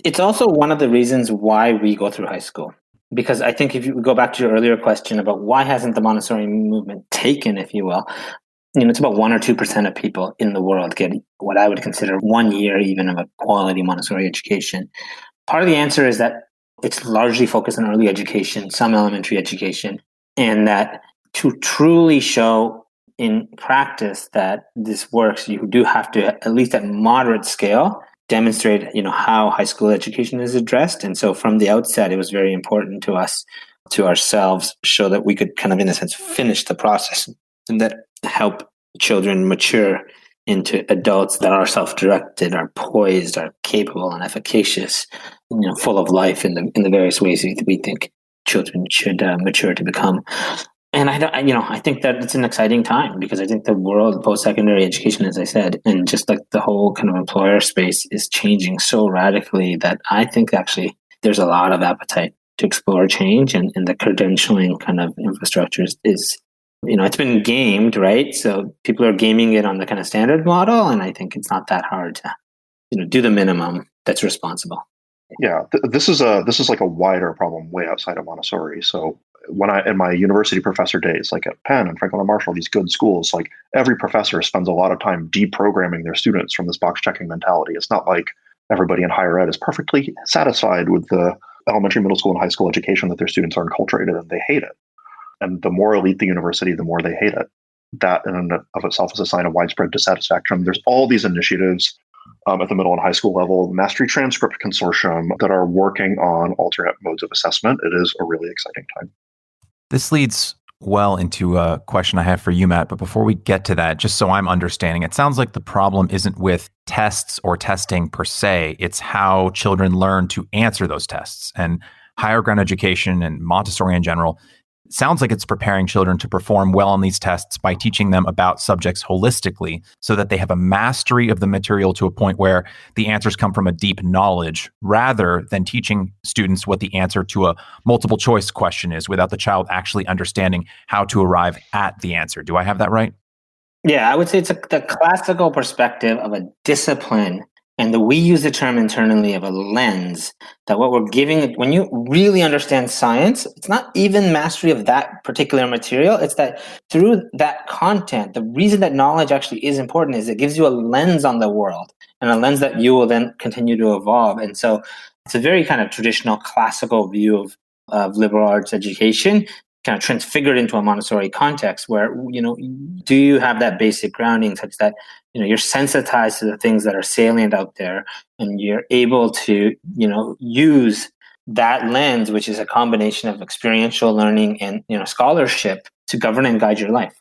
It's also one of the reasons why we go through high school. Because I think if you go back to your earlier question about why hasn't the Montessori movement taken, if you will, it's about 1 or 2% of people in the world get what I would consider 1 year even of a quality Montessori education. Part of the answer is that it's largely focused on early education, some elementary education, and that to truly show in practice that this works, you do have to, at least at moderate scale, demonstrate, how high school education is addressed. And so from the outset, it was very important to us, to ourselves, show that we could kind of, in a sense, finish the process and that help children mature into adults that are self-directed, are poised, are capable and efficacious, full of life in the various ways that we think children should mature to become. And I think that it's an exciting time because I think the world of post-secondary education, as I said, and just like the whole kind of employer space is changing so radically that I think actually there's a lot of appetite to explore change, and the credentialing kind of infrastructure is it's been gamed, right? So people are gaming it on the kind of standard model, and I think it's not that hard to do the minimum that's responsible. Yeah, this is like a wider problem way outside of Montessori. So when in my university professor days, like at Penn and Franklin and Marshall, these good schools, like every professor spends a lot of time deprogramming their students from this box checking mentality. It's not like everybody in higher ed is perfectly satisfied with the elementary, middle school, and high school education that their students are enculturated and they hate it. And the more elite the university, the more they hate it. That in and of itself is a sign of widespread dissatisfaction. There's all these initiatives at the middle and high school level, the Mastery Transcript Consortium, that are working on alternate modes of assessment. It is a really exciting time. This leads well into a question I have for you, Matt. But before we get to that, just so I'm understanding, it sounds like the problem isn't with tests or testing per se. It's how children learn to answer those tests. And higher ground education and Montessori in general sounds like it's preparing children to perform well on these tests by teaching them about subjects holistically so that they have a mastery of the material to a point where the answers come from a deep knowledge rather than teaching students what the answer to a multiple choice question is without the child actually understanding how to arrive at the answer. Do I have that right? Yeah, I would say it's the classical perspective of a discipline. And we use the term internally of a lens, that what we're giving, when you really understand science, it's not even mastery of that particular material. It's that through that content, the reason that knowledge actually is important is it gives you a lens on the world, and a lens that you will then continue to evolve. And so it's a very kind of traditional classical view of liberal arts education, kind of transfigured into a Montessori context where, do you have that basic grounding such that, you're sensitized to the things that are salient out there, and you're able to, use that lens, which is a combination of experiential learning and, scholarship, to govern and guide your life.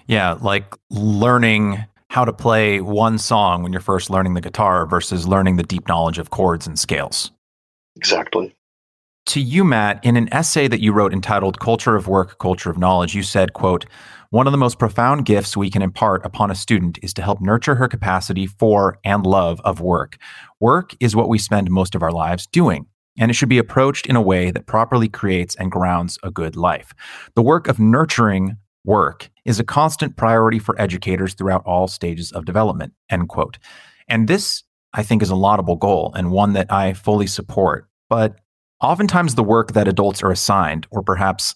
Yeah, like learning how to play one song when you're first learning the guitar versus learning the deep knowledge of chords and scales. Exactly. To you, Matt, in an essay that you wrote entitled Culture of Work, Culture of Knowledge, you said, quote, "One of the most profound gifts we can impart upon a student is to help nurture her capacity for and love of work. Work is what we spend most of our lives doing, and it should be approached in a way that properly creates and grounds a good life. The work of nurturing work is a constant priority for educators throughout all stages of development," end quote. And this, I think, is a laudable goal and one that I fully support. But oftentimes the work that adults are assigned, or perhaps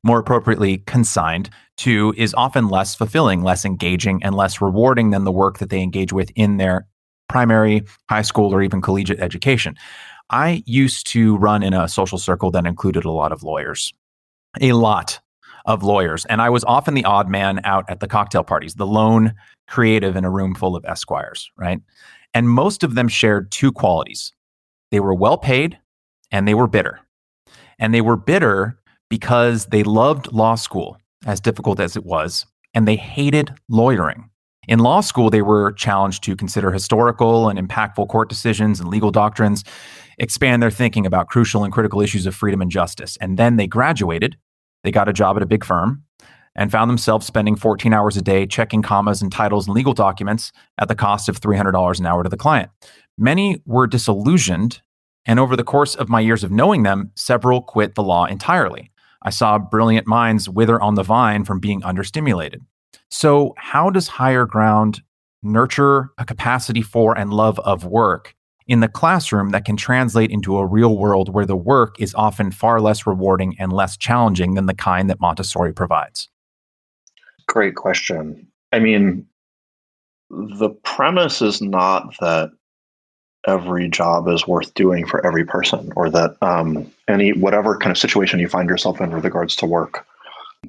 more appropriately consigned to, is often less fulfilling, less engaging, and less rewarding than the work that they engage with in their primary, high school, or even collegiate education. I used to run in a social circle that included a lot of lawyers. And I was often the odd man out at the cocktail parties, the lone creative in a room full of esquires, right? And most of them shared two qualities. They were well paid, and they were bitter. And they were bitter because they loved law school, as difficult as it was, and they hated lawyering. In law school, they were challenged to consider historical and impactful court decisions and legal doctrines, expand their thinking about crucial and critical issues of freedom and justice. And then they graduated, they got a job at a big firm, and found themselves spending 14 hours a day checking commas and titles and legal documents at the cost of $300 an hour to the client. Many were disillusioned, and over the course of my years of knowing them, several quit the law entirely. I saw brilliant minds wither on the vine from being understimulated. So how does higher ground nurture a capacity for and love of work in the classroom that can translate into a real world where the work is often far less rewarding and less challenging than the kind that Montessori provides? Great question. I mean, the premise is not that every job is worth doing for every person, or that whatever kind of situation you find yourself in with regards to work,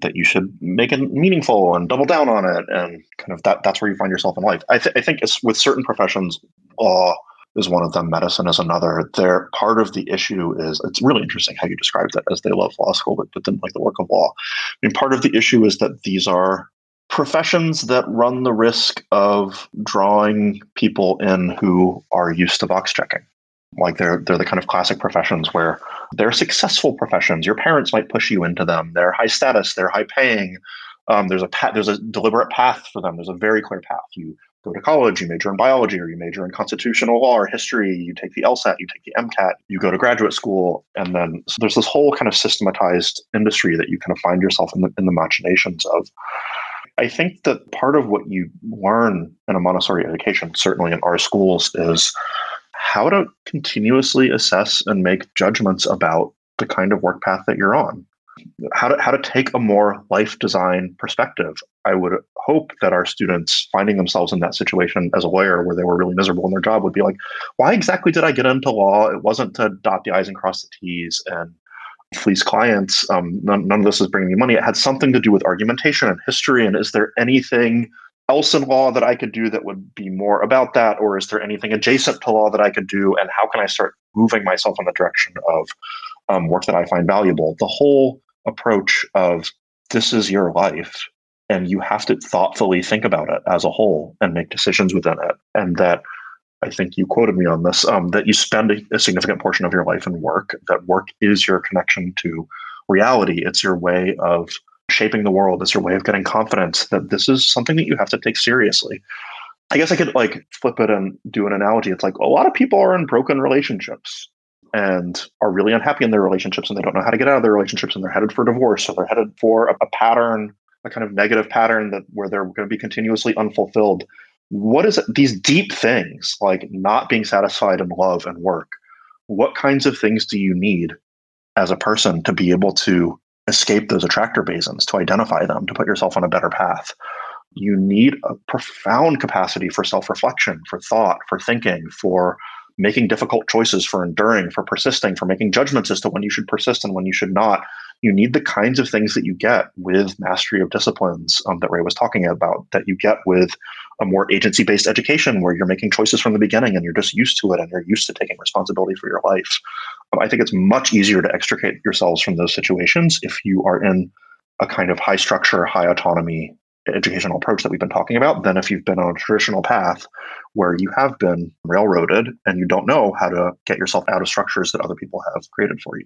that you should make it meaningful and double down on it, and kind of that's where you find yourself in life. I think it's with certain professions, law is one of them, medicine is another. Part of the issue is, it's really interesting how you described it as they love law school but didn't like the work of law. I mean, part of the issue is that these are professions that run the risk of drawing people in who are used to box checking. Like they're the kind of classic professions where they're successful professions. Your parents might push you into them. They're high status. They're high paying. There's a deliberate path for them. There's a very clear path. You go to college, you major in biology, or you major in constitutional law or history. You take the LSAT, you take the MCAT, you go to graduate school, and then so there's this whole kind of systematized industry that you kind of find yourself in the machinations of. I think that part of what you learn in a Montessori education, certainly in our schools, is how to continuously assess and make judgments about the kind of work path that you're on. How to take a more life design perspective. I would hope that our students finding themselves in that situation as a lawyer where they were really miserable in their job would be like, why exactly did I get into law? It wasn't to dot the I's and cross the T's and fleece clients. None of this is bringing me money. It had something to do with argumentation and history. And is there anything else in law that I could do that would be more about that? Or is there anything adjacent to law that I could do? And how can I start moving myself in the direction of work that I find valuable? The whole approach of this is your life and you have to thoughtfully think about it as a whole and make decisions within it. And that, I think you quoted me on this, that you spend a significant portion of your life in work, that work is your connection to reality. It's your way of shaping the world. It's your way of getting confidence that this is something that you have to take seriously. I guess I could flip it and do an analogy. It's like a lot of people are in broken relationships and are really unhappy in their relationships, and they don't know how to get out of their relationships, and they're headed for divorce, or they're headed for a pattern, a kind of negative pattern where they're going to be continuously unfulfilled. What is it? These deep things like not being satisfied in love and work? What kinds of things do you need as a person to be able to escape those attractor basins, to identify them, to put yourself on a better path? You need a profound capacity for self-reflection, for thought, for thinking, for making difficult choices, for enduring, for persisting, for making judgments as to when you should persist and when you should not. You need the kinds of things that you get with mastery of disciplines that Ray was talking about, that you get with a more agency-based education where you're making choices from the beginning and you're just used to it and you're used to taking responsibility for your life. I think it's much easier to extricate yourselves from those situations if you are in a kind of high structure, high autonomy educational approach that we've been talking about than if you've been on a traditional path where you have been railroaded and you don't know how to get yourself out of structures that other people have created for you.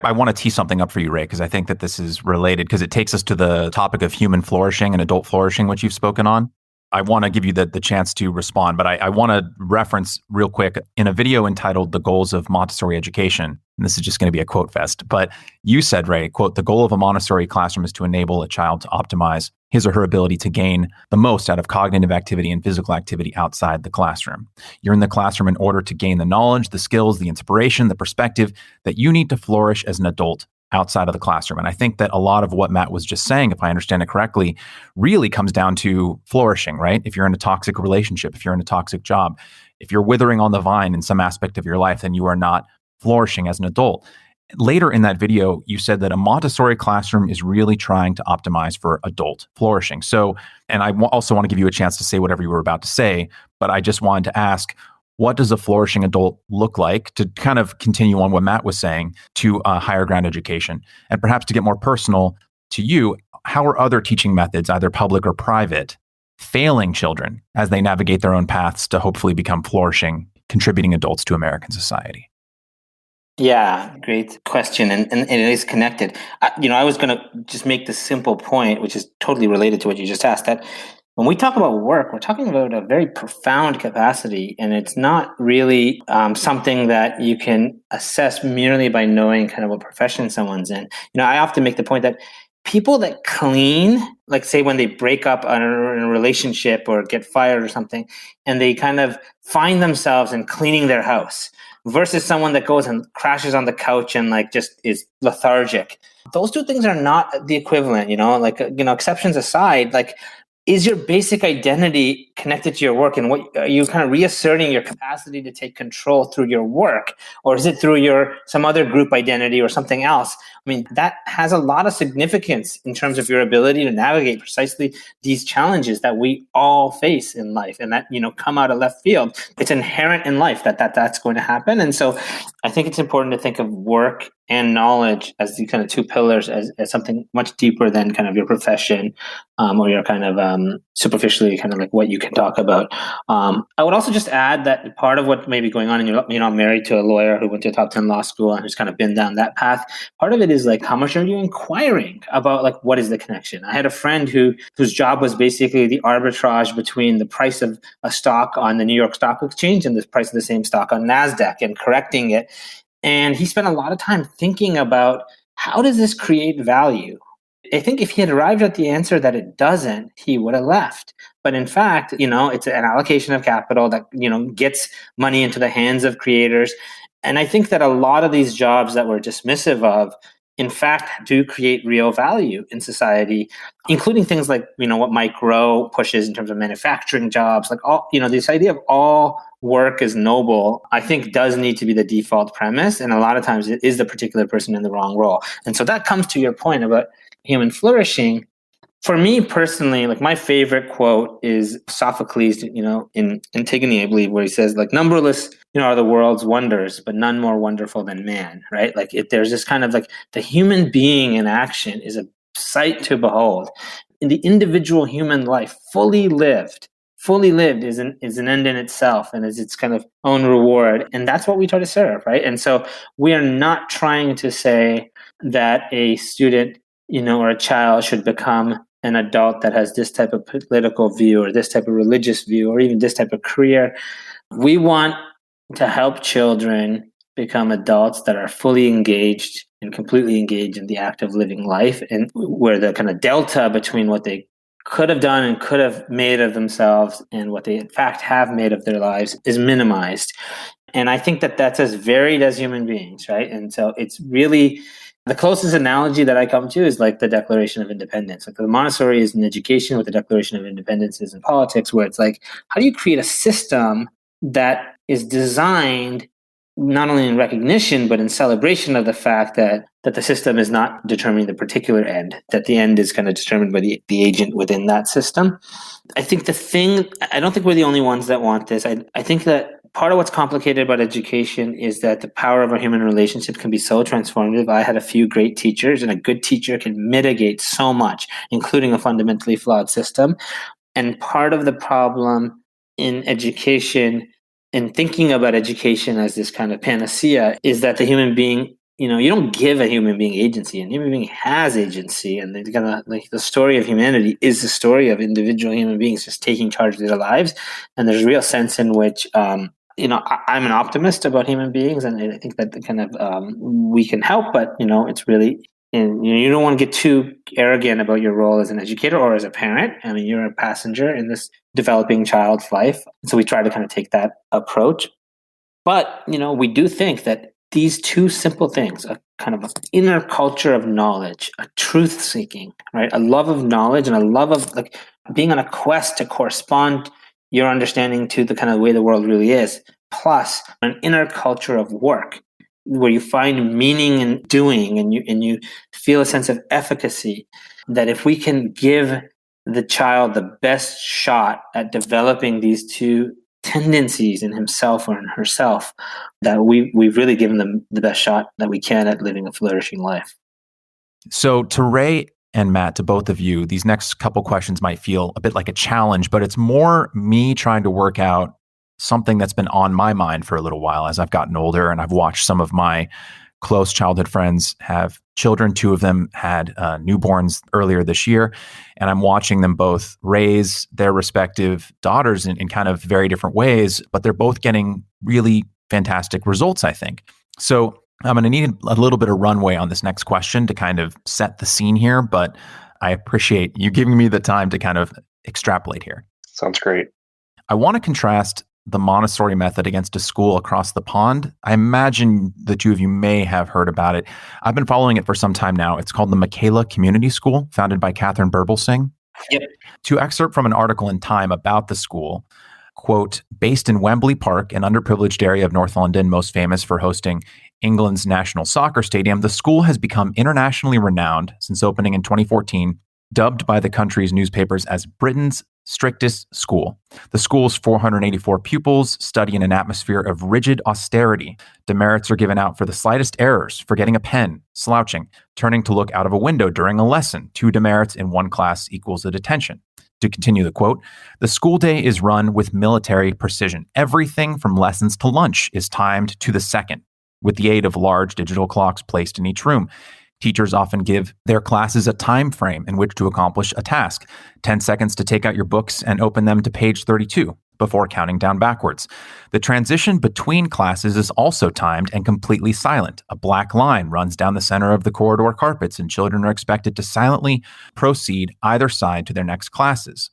I want to tee something up for you, Ray, because I think that this is related because it takes us to the topic of human flourishing and adult flourishing, which you've spoken on. I want to give you the chance to respond, but I want to reference real quick in a video entitled The Goals of Montessori Education. And this is just going to be a quote fest, but you said, Ray, quote, "The goal of a Montessori classroom is to enable a child to optimize his or her ability to gain the most out of cognitive activity and physical activity outside the classroom. You're in the classroom in order to gain the knowledge, the skills, the inspiration, the perspective that you need to flourish as an adult outside of the classroom." And I think that a lot of what Matt was just saying, if I understand it correctly, really comes down to flourishing, right? If you're in a toxic relationship, if you're in a toxic job, if you're withering on the vine in some aspect of your life, then you are not flourishing as an adult. Later in that video, you said that a Montessori classroom is really trying to optimize for adult flourishing. So, and I also want to give you a chance to say whatever you were about to say, but I just wanted to ask, what does a flourishing adult look like, to kind of continue on what Matt was saying, to higher ground education? And perhaps to get more personal to you, how are other teaching methods, either public or private, failing children as they navigate their own paths to hopefully become flourishing, contributing adults to American society? Yeah, great question. And it is connected. I was going to just make the simple point, which is totally related to what you just asked, that when we talk about work, we're talking about a very profound capacity, and it's not really something that you can assess merely by knowing kind of what profession someone's in. I often make the point that people that clean, like say when they break up in a relationship or get fired or something, and they kind of find themselves in cleaning their house, versus someone that goes and crashes on the couch and just is lethargic. Those two things are not the equivalent, exceptions aside, is your basic identity connected to your work, and what are you kind of reasserting your capacity to take control through your work, or is it through some other group identity or something else? I mean, that has a lot of significance in terms of your ability to navigate precisely these challenges that we all face in life, and that come out of left field. It's inherent in life that's going to happen, and so I think it's important to think of work and knowledge as the kind of two pillars, as something much deeper than kind of your profession or your kind of superficially kind of like what you can talk about. I would also just add that part of what may be going on, and you're married to a lawyer who went to a top 10 law school and who's kind of been down that path. Part of it is how much are you inquiring about what is the connection? I had a friend whose job was basically the arbitrage between the price of a stock on the New York Stock Exchange and the price of the same stock on NASDAQ and correcting it. And he spent a lot of time thinking about, how does this create value? I think if he had arrived at the answer that it doesn't, he would have left. But in fact, it's an allocation of capital that, gets money into the hands of creators. And I think that a lot of these jobs that we're dismissive of, in fact, do create real value in society, including things like, what Mike Rowe pushes in terms of manufacturing jobs, this idea of all work is noble, I think does need to be the default premise. And a lot of times it is the particular person in the wrong role. And so that comes to your point about human flourishing. For me personally, my favorite quote is Sophocles, in Antigone, I believe, where he says, numberless, are the world's wonders, but none more wonderful than man, right? There's this kind of the human being in action is a sight to behold. In the individual human life, fully lived is an end in itself and is its kind of own reward. And that's what we try to serve, right? And so we are not trying to say that a student, or a child should become an adult that has this type of political view or this type of religious view or even this type of career. We want to help children become adults that are fully engaged and completely engaged in the act of living life, and where the kind of delta between what they could have done and could have made of themselves and what they in fact have made of their lives is minimized. And I think that that's as varied as human beings, right? And so it's really the closest analogy that I come to is like the Declaration of Independence. Like the Montessori is in education, what the Declaration of Independence is in politics, where it's like, how do you create a system that is designed not only in recognition, but in celebration of the fact that the system is not determining the particular end, that the end is kind of determined by the agent within that system. I think I don't think we're the only ones that want this. I think that part of what's complicated about education is that the power of our human relationship can be so transformative. I had a few great teachers, and a good teacher can mitigate so much, including a fundamentally flawed system. And part of the problem in education and thinking about education as this kind of panacea is that the human being, you don't give a human being agency, and a human being has agency. And the story of humanity is the story of individual human beings just taking charge of their lives. And there's a real sense in which, I'm an optimist about human beings, and I think that kind of we can help, but it's really, and you don't want to get too arrogant about your role as an educator or as a parent. I mean, you're a passenger in this developing child's life. So we try to kind of take that approach. But, we do think that these two simple things, a kind of an inner culture of knowledge, a truth seeking, right? A love of knowledge and a love of like being on a quest to correspond your understanding to the kind of way the world really is, plus an inner culture of work where you find meaning in doing and you feel a sense of efficacy, that if we can give the child the best shot at developing these two tendencies in himself or in herself, that we've really given them the best shot that we can at living a flourishing life. So to Ray and Matt, to both of you, these next couple questions might feel a bit like a challenge, but it's more me trying to work out something that's been on my mind for a little while as I've gotten older, and I've watched some of my close childhood friends have children. Two of them had newborns earlier this year, and I'm watching them both raise their respective daughters in kind of very different ways, but they're both getting really fantastic results, I think. So I'm going to need a little bit of runway on this next question to kind of set the scene here, but I appreciate you giving me the time to kind of extrapolate here. Sounds great. I want to contrast the Montessori method against a school across the pond. I imagine the two of you may have heard about it. I've been following it for some time now. It's called the Michaela Community School, founded by Catherine Birbelsing. Yep. To excerpt from an article in Time about the school, quote, based in Wembley Park, an underprivileged area of North London, most famous for hosting England's national soccer stadium, the school has become internationally renowned since opening in 2014, dubbed by the country's newspapers as Britain's strictest school. The school's 484 pupils study in an atmosphere of rigid austerity. Demerits are given out for the slightest errors, forgetting a pen, slouching, turning to look out of a window during a lesson. 2 demerits in one class equals a detention. To continue the quote, the school day is run with military precision. Everything from lessons to lunch is timed to the second, with the aid of large digital clocks placed in each room. Teachers often give their classes a time frame in which to accomplish a task, 10 seconds to take out your books and open them to page 32 before counting down backwards. The transition between classes is also timed and completely silent. A black line runs down the center of the corridor carpets, and children are expected to silently proceed either side to their next classes.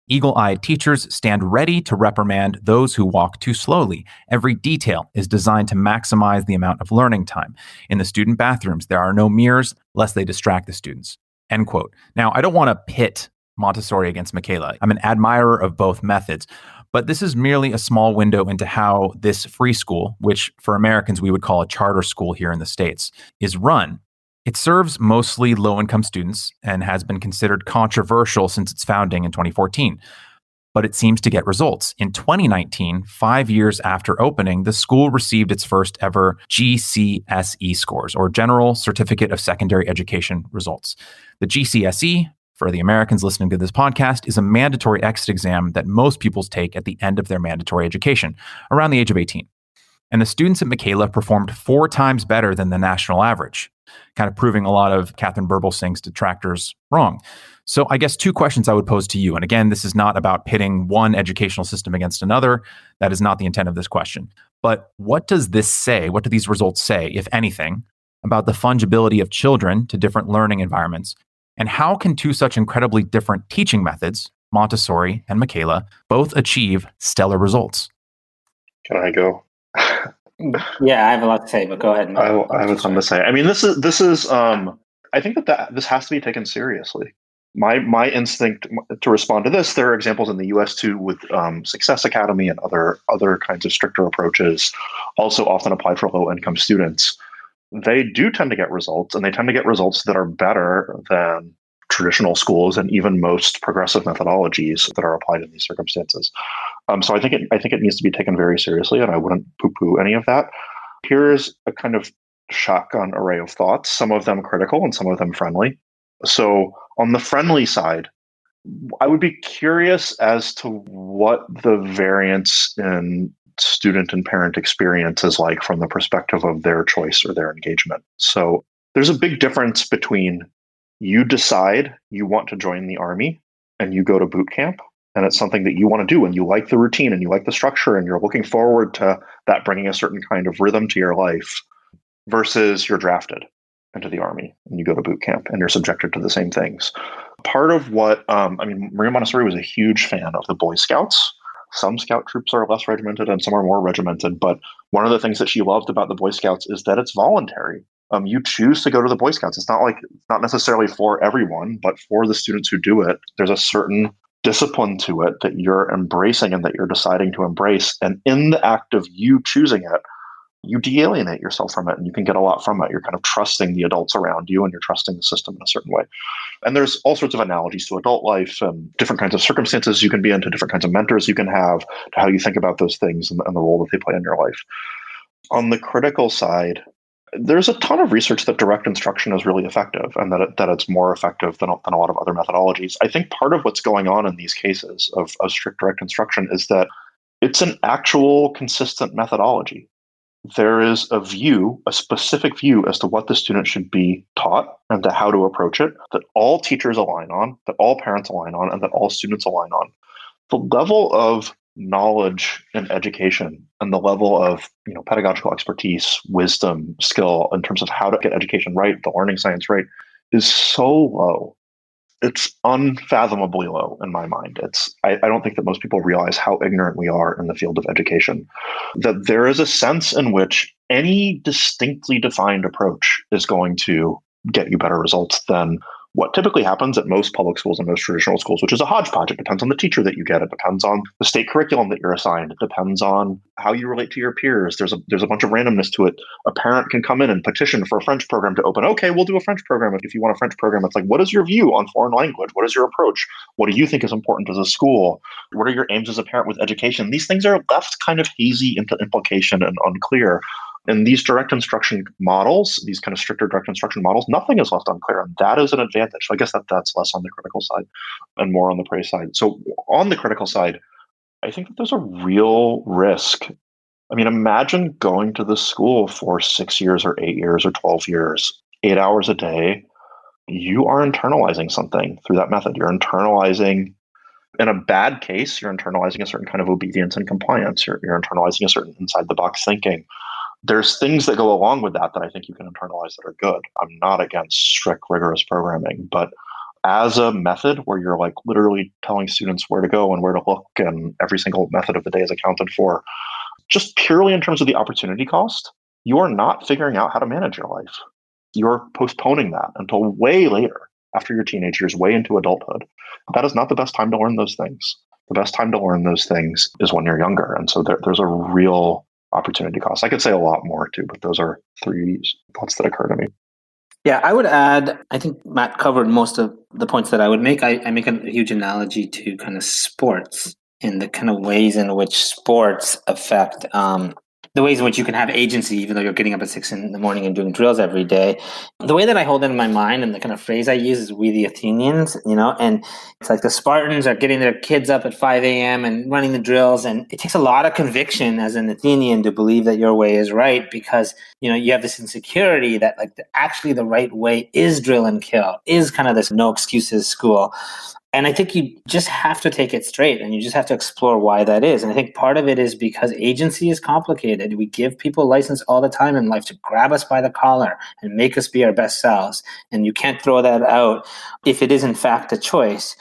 Eagle-eyed teachers stand ready to reprimand those who walk too slowly. Every detail is designed to maximize the amount of learning time. In the student bathrooms, there are no mirrors, lest they distract the students. End quote. Now, I don't want to pit Montessori against Michaela. I'm an admirer of both methods, but this is merely a small window into how this free school, which for Americans we would call a charter school here in the States, is run. It serves mostly low-income students and has been considered controversial since its founding in 2014. But it seems to get results. In 2019, 5 years after opening, the school received its first ever GCSE scores, or General Certificate of Secondary Education results. The GCSE, for the Americans listening to this podcast, is a mandatory exit exam that most pupils take at the end of their mandatory education, around the age of 18. And the students at Michaela performed 4 times better than the national average. kind of proving a lot of Catherine Burblesing's detractors wrong. So I guess two questions I would pose to you. And again, this is not about pitting one educational system against another. That is not the intent of this question. But what does this say? What do these results say, if anything, about the fungibility of children to different learning environments? And how can two such incredibly different teaching methods, Montessori and Michaela, both achieve stellar results? Can I go? Yeah, I have a lot to say, but go ahead. I have a ton to say. I mean, this is. I think that this has to be taken seriously. My instinct to respond to this, there are examples in the U.S. too with Success Academy and other kinds of stricter approaches, also often applied for low-income students. They do tend to get results, and they tend to get results that are better than traditional schools and even most progressive methodologies that are applied in these circumstances. So I think it needs to be taken very seriously, and I wouldn't poo-poo any of that. Here's a kind of shotgun array of thoughts, some of them critical and some of them friendly. So on the friendly side, I would be curious as to what the variance in student and parent experience is like from the perspective of their choice or their engagement. So there's a big difference between you decide you want to join the Army and you go to boot camp, and it's something that you want to do and you like the routine and you like the structure and you're looking forward to that bringing a certain kind of rhythm to your life, versus you're drafted into the Army and you go to boot camp and you're subjected to the same things. Part of what, Maria Montessori was a huge fan of the Boy Scouts. Some scout troops are less regimented and some are more regimented, but one of the things that she loved about the Boy Scouts is that it's voluntary. You choose to go to the Boy Scouts. It's not necessarily for everyone, but for the students who do it, there's a certain discipline to it that you're embracing and that you're deciding to embrace. And in the act of you choosing it, you de-alienate yourself from it and you can get a lot from it. You're kind of trusting the adults around you and you're trusting the system in a certain way. And there's all sorts of analogies to adult life and different kinds of circumstances you can be in, to different kinds of mentors you can have, to how you think about those things and the role that they play in your life. On the critical side, there's a ton of research that direct instruction is really effective and that it's more effective than a lot of other methodologies. I think part of what's going on in these cases of strict direct instruction is that it's an actual consistent methodology. There is a specific view as to what the student should be taught and to how to approach it, that all teachers align on, that all parents align on, and that all students align on. The level of knowledge in education and the level of pedagogical expertise, wisdom, skill in terms of how to get education right, the learning science right, is so low. It's unfathomably low in my mind. I don't think that most people realize how ignorant we are in the field of education. That there is a sense in which any distinctly defined approach is going to get you better results than what typically happens at most public schools and most traditional schools, which is a hodgepodge. It depends on the teacher that you get. It depends on the state curriculum that you're assigned. It depends on how you relate to your peers. There's a bunch of randomness to it. A parent can come in and petition for a French program to open. Okay, we'll do a French program. If you want a French program, it's like, what is your view on foreign language? What is your approach? What do you think is important as a school? What are your aims as a parent with education? These things are left kind of hazy into implication and unclear. In these direct instruction models, these kind of stricter direct instruction models, nothing is left unclear. And that is an advantage. So I guess that's less on the critical side and more on the praise side. So on the critical side, I think that there's a real risk. I mean, imagine going to the school for 6 years or 8 years or 12 years, 8 hours a day. You are internalizing something through that method. You're internalizing, in a bad case, you're internalizing a certain kind of obedience and compliance. You're internalizing a certain inside the box thinking. There's things that go along with that I think you can internalize that are good. I'm not against strict, rigorous programming, but as a method where you're like literally telling students where to go and where to look and every single method of the day is accounted for, just purely in terms of the opportunity cost, you are not figuring out how to manage your life. You're postponing that until way later, after your teenage years, way into adulthood. That is not the best time to learn those things. The best time to learn those things is when you're younger. And so there's a real opportunity cost. I could say a lot more too, but those are 3 thoughts that occur to me. Yeah, I would add, I think Matt covered most of the points that I would make. I make a huge analogy to kind of sports and the kind of ways in which sports affect the ways in which you can have agency, even though you're getting up at 6 in the morning and doing drills every day. The way that I hold it in my mind and the kind of phrase I use is we the Athenians, and it's like the Spartans are getting their kids up at 5 a.m. and running the drills. And it takes a lot of conviction as an Athenian to believe that your way is right because, you have this insecurity that like actually the right way is drill and kill, is kind of this no excuses school. And I think you just have to take it straight and you just have to explore why that is. And I think part of it is because agency is complicated. We give people license all the time in life to grab us by the collar and make us be our best selves. And you can't throw that out if it is in fact a choice.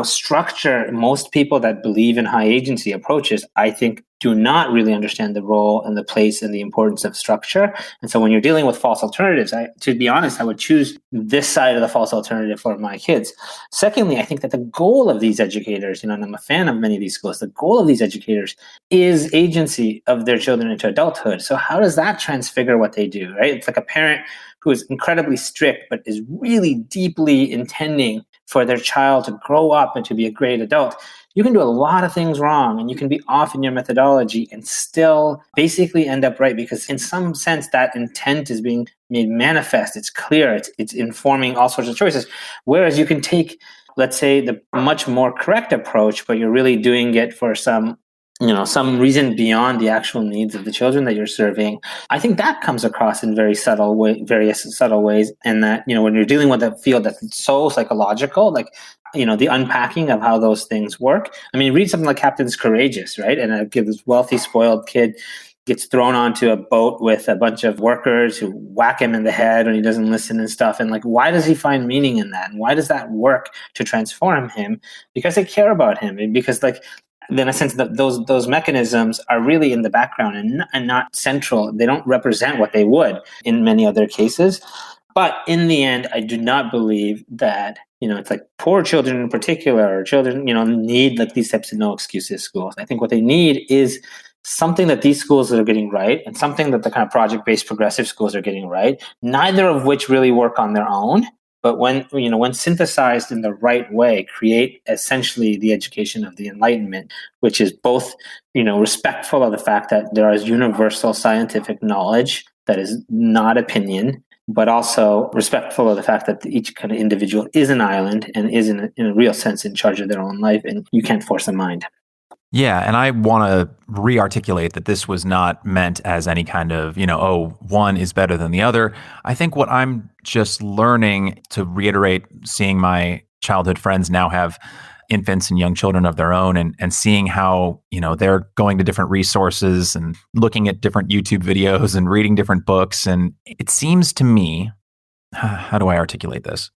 Structure, most people that believe in high agency approaches, I think, do not really understand the role and the place and the importance of structure. And so when you're dealing with false alternatives, to be honest, I would choose this side of the false alternative for my kids. Secondly, I think that the goal of these educators, and I'm a fan of many of these schools, the goal of these educators is agency of their children into adulthood. So how does that transfigure what they do, right? It's like a parent who is incredibly strict, but is really deeply intending for their child to grow up and to be a great adult. You can do a lot of things wrong and you can be off in your methodology and still basically end up right because in some sense that intent is being made manifest. It's clear. It's informing all sorts of choices. Whereas you can take, let's say, the much more correct approach, but you're really doing it for some reason beyond the actual needs of the children that you're serving. I think that comes across in various subtle ways. And that, when you're dealing with a field that's so psychological, like, the unpacking of how those things work. I mean, read something like Captain's Courageous, right? And this wealthy, spoiled kid gets thrown onto a boat with a bunch of workers who whack him in the head when he doesn't listen and stuff. And like, why does he find meaning in that? And why does that work to transform him? Because they care about him. And because then in a sense that those mechanisms are really in the background and not central. They don't represent what they would in many other cases. But in the end, I do not believe that, it's like poor children in particular, or children, need like these types of no excuses schools. I think what they need is something that these schools are getting right and something that the kind of project-based progressive schools are getting right, neither of which really work on their own. But when synthesized in the right way, create essentially the education of the Enlightenment, which is both, respectful of the fact that there is universal scientific knowledge that is not opinion, but also respectful of the fact that each kind of individual is an island and is in a real sense in charge of their own life, and you can't force a mind. Yeah, and I want to re-articulate that this was not meant as any kind of, one is better than the other. I think what I'm just learning, to reiterate, seeing my childhood friends now have infants and young children of their own and seeing how, they're going to different resources and looking at different YouTube videos and reading different books. And it seems to me, how do I articulate this?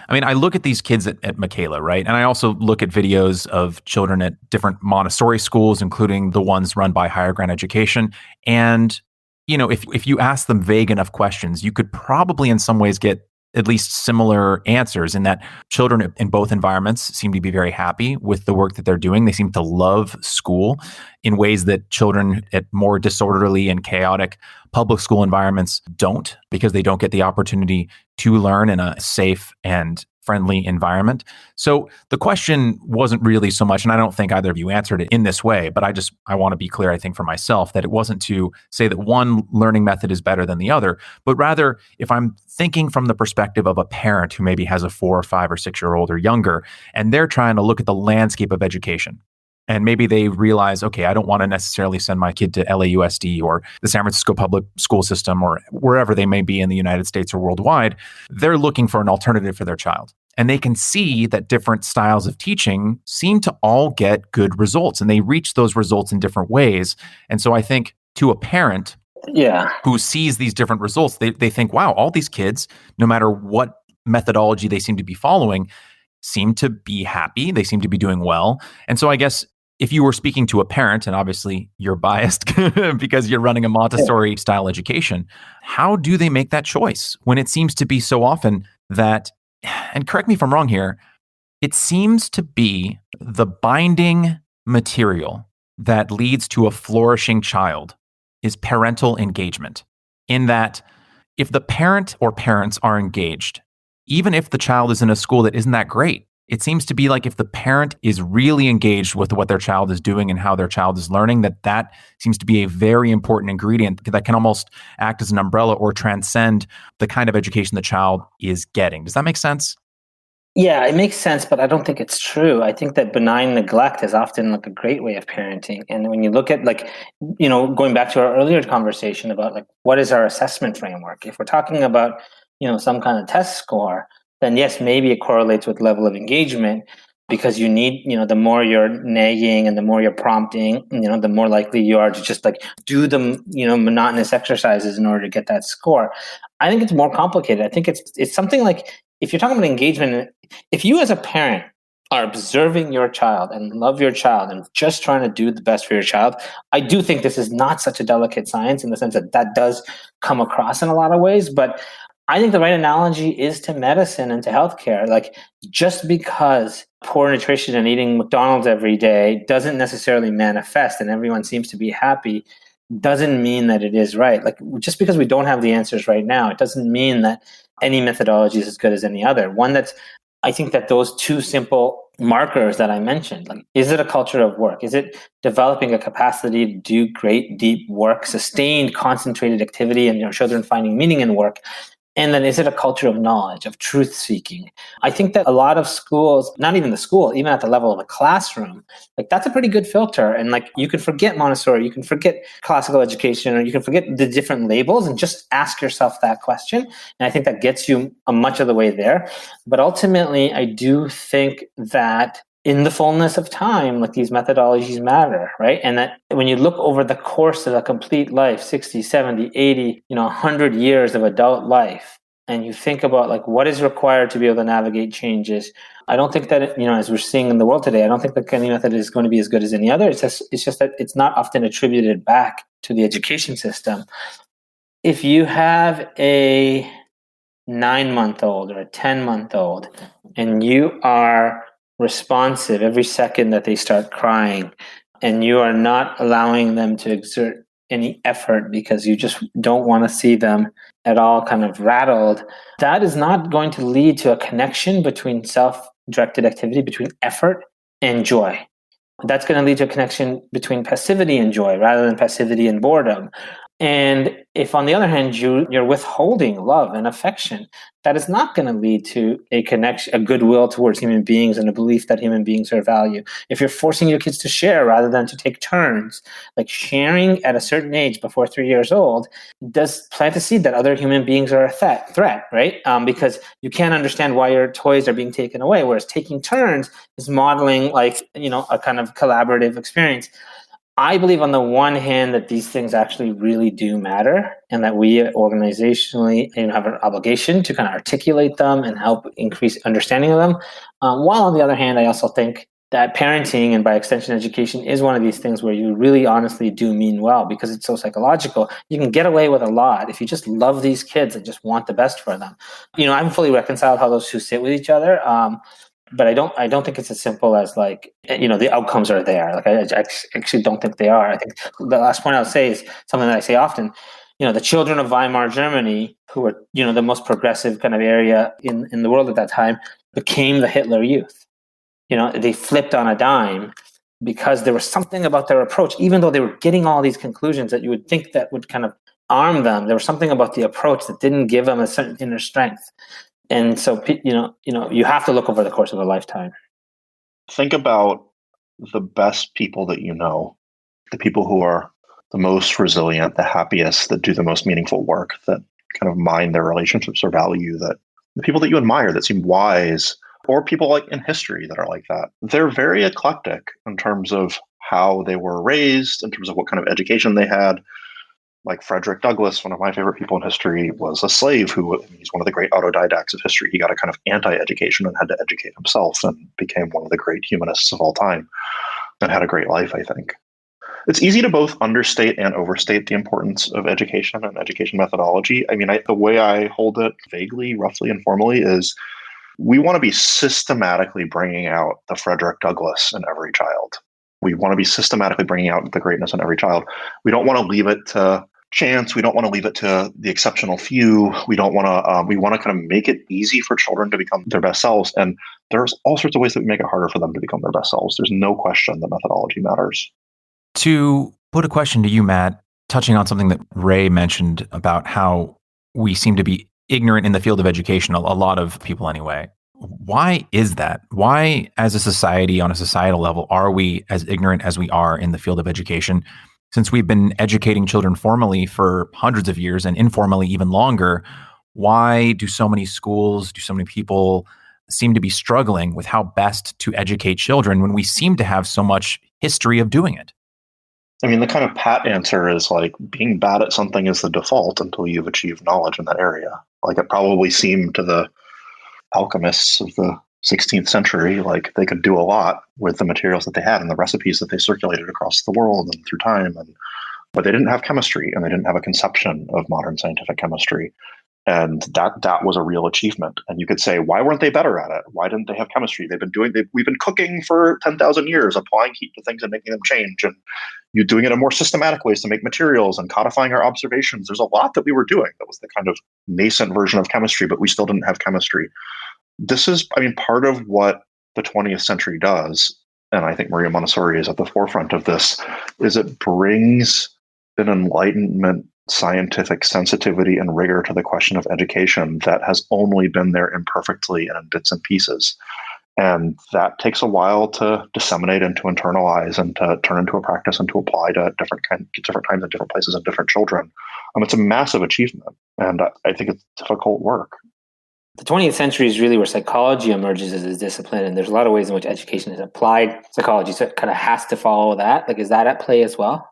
I mean, I look at these kids at Michaela, right? And I also look at videos of children at different Montessori schools, including the ones run by Higher Grant Education. And, if you ask them vague enough questions, you could probably in some ways get at least similar answers, in that children in both environments seem to be very happy with the work that they're doing. They seem to love school in ways that children at more disorderly and chaotic public school environments don't, because they don't get the opportunity to learn in a safe and friendly environment. So the question wasn't really so much, and I don't think either of you answered it in this way, but I want to be clear, I think, for myself, that it wasn't to say that one learning method is better than the other, but rather if I'm thinking from the perspective of a parent who maybe has a 4 or 5 or 6-year-old or younger, and they're trying to look at the landscape of education. And maybe they realize, okay, I don't want to necessarily send my kid to LAUSD or the San Francisco public school system or wherever they may be in the United States or worldwide. They're looking for an alternative for their child. And they can see that different styles of teaching seem to all get good results, and they reach those results in different ways. And so I think to a parent who sees these different results, they think, wow, all these kids, no matter what methodology they seem to be following, seem to be happy. They seem to be doing well. And so I guess if you were speaking to a parent, and obviously you're biased because you're running a Montessori style education, how do they make that choice when it seems to be so often that, and correct me if I'm wrong here, it seems to be the binding material that leads to a flourishing child is parental engagement, in that if the parent or parents are engaged, even if the child is in a school that isn't that great, it seems to be like if the parent is really engaged with what their child is doing and how their child is learning, that seems to be a very important ingredient that can almost act as an umbrella or transcend the kind of education the child is getting. Does that make sense? Yeah, it makes sense, but I don't think it's true. I think that benign neglect is often like a great way of parenting. And when you look at going back to our earlier conversation about like what is our assessment framework? If we're talking about, some kind of test score, then yes, maybe it correlates with level of engagement because you need, the more you're nagging and the more you're prompting, the more likely you are to just like do the, monotonous exercises in order to get that score. I think it's more complicated. I think it's something like if you're talking about engagement, if you as a parent are observing your child and love your child and just trying to do the best for your child, I do think this is not such a delicate science in the sense that does come across in a lot of ways. But I think the right analogy is to medicine and to healthcare. Like just because poor nutrition and eating McDonald's every day doesn't necessarily manifest and everyone seems to be happy doesn't mean that it is right. Like just because we don't have the answers right now, it doesn't mean that any methodology is as good as any other. I think that those two simple markers that I mentioned, like, is it a culture of work? Is it developing a capacity to do great, deep work, sustained, concentrated activity, and children finding meaning in work? And then is it a culture of knowledge, of truth seeking? I think that a lot of schools, not even the school, even at the level of a classroom, like that's a pretty good filter. And like you can forget Montessori, you can forget classical education, or you can forget the different labels and just ask yourself that question. And I think that gets you much of the way there. But ultimately, I do think that in the fullness of time, like these methodologies matter, right? And that when you look over the course of a complete life, 60, 70, 80, 100 years of adult life, and you think about like what is required to be able to navigate changes, I don't think that, as we're seeing in the world today, I don't think that any method is going to be as good as any other. It's just that it's not often attributed back to the education system. If you have a 9-month-old or a 10-month-old and you are responsive every second that they start crying, and you are not allowing them to exert any effort because you just don't want to see them at all kind of rattled, that is not going to lead to a connection between self-directed activity, between effort and joy. That's going to lead to a connection between passivity and joy rather than passivity and boredom. And if, on the other hand, you're withholding love and affection, that is not going to lead to a connection, a goodwill towards human beings and a belief that human beings are value. If you're forcing your kids to share rather than to take turns, like sharing at a certain age before 3 years old, does plant a seed that other human beings are a threat, right? Because you can't understand why your toys are being taken away, whereas taking turns is modeling like, a kind of collaborative experience. I believe on the one hand that these things actually really do matter and that we organizationally have an obligation to kind of articulate them and help increase understanding of them. While on the other hand, I also think that parenting and by extension education is one of these things where you really honestly do mean well because it's so psychological. You can get away with a lot if you just love these kids and just want the best for them. I haven't fully reconciled how those two sit with each other. But I don't think it's as simple as like, the outcomes are there. Like I actually don't think they are. I think the last point I'll say is something that I say often. The children of Weimar Germany, who were, the most progressive kind of area in the world at that time, became the Hitler Youth. They flipped on a dime because there was something about their approach, even though they were getting all these conclusions that you would think that would kind of arm them. There was something about the approach that didn't give them a certain inner strength. And so, you have to look over the course of a lifetime. Think about the best people that you know, the people who are the most resilient, the happiest, that do the most meaningful work, that kind of mind their relationships or value, that the people that you admire that seem wise, or people like in history that are like that. They're very eclectic in terms of how they were raised, in terms of what kind of education they had. Like Frederick Douglass, one of my favorite people in history, was a slave he's one of the great autodidacts of history. He got a kind of anti-education and had to educate himself and became one of the great humanists of all time and had a great life, I think. It's easy to both understate and overstate the importance of education and education methodology. I mean, the way I hold it vaguely, roughly, informally is we want to be systematically bringing out the Frederick Douglass in every child. We want to be systematically bringing out the greatness in every child. We don't want to leave it to chance. We don't want to leave it to the exceptional few. We don't want to. We want to kind of make it easy for children to become their best selves. And there's all sorts of ways that we make it harder for them to become their best selves. There's no question that methodology matters. To put a question to you, Matt, touching on something that Ray mentioned about how we seem to be ignorant in the field of education, a lot of people anyway. Why is that? Why, as a society, on a societal level, are we as ignorant as we are in the field of education? Since we've been educating children formally for hundreds of years and informally even longer, why do so many schools, do so many people seem to be struggling with how best to educate children when we seem to have so much history of doing it? I mean, the kind of pat answer is like being bad at something is the default until you've achieved knowledge in that area. Like it probably seemed to the alchemists of the 16th century like they could do a lot with the materials that they had and the recipes that they circulated across the world and through time. But they didn't have chemistry and they didn't have a conception of modern scientific chemistry. And that was a real achievement. And you could say, why weren't they better at it? Why didn't they have chemistry? We've been cooking for 10,000 years, applying heat to things and making them change. And you doing it in more systematic ways to make materials and codifying our observations. There's a lot that we were doing that was the kind of nascent version of chemistry, but we still didn't have chemistry. This is, part of what the 20th century does, and I think Maria Montessori is at the forefront of this, is it brings an Enlightenment scientific sensitivity and rigor to the question of education that has only been there imperfectly and in bits and pieces. And that takes a while to disseminate and to internalize and to turn into a practice and to apply to different times and different places and different children. It's a massive achievement, and I think it's difficult work. The 20th century is really where psychology emerges as a discipline, and there's a lot of ways in which education is applied psychology, so it kind of has to follow that. Like, is that at play as well?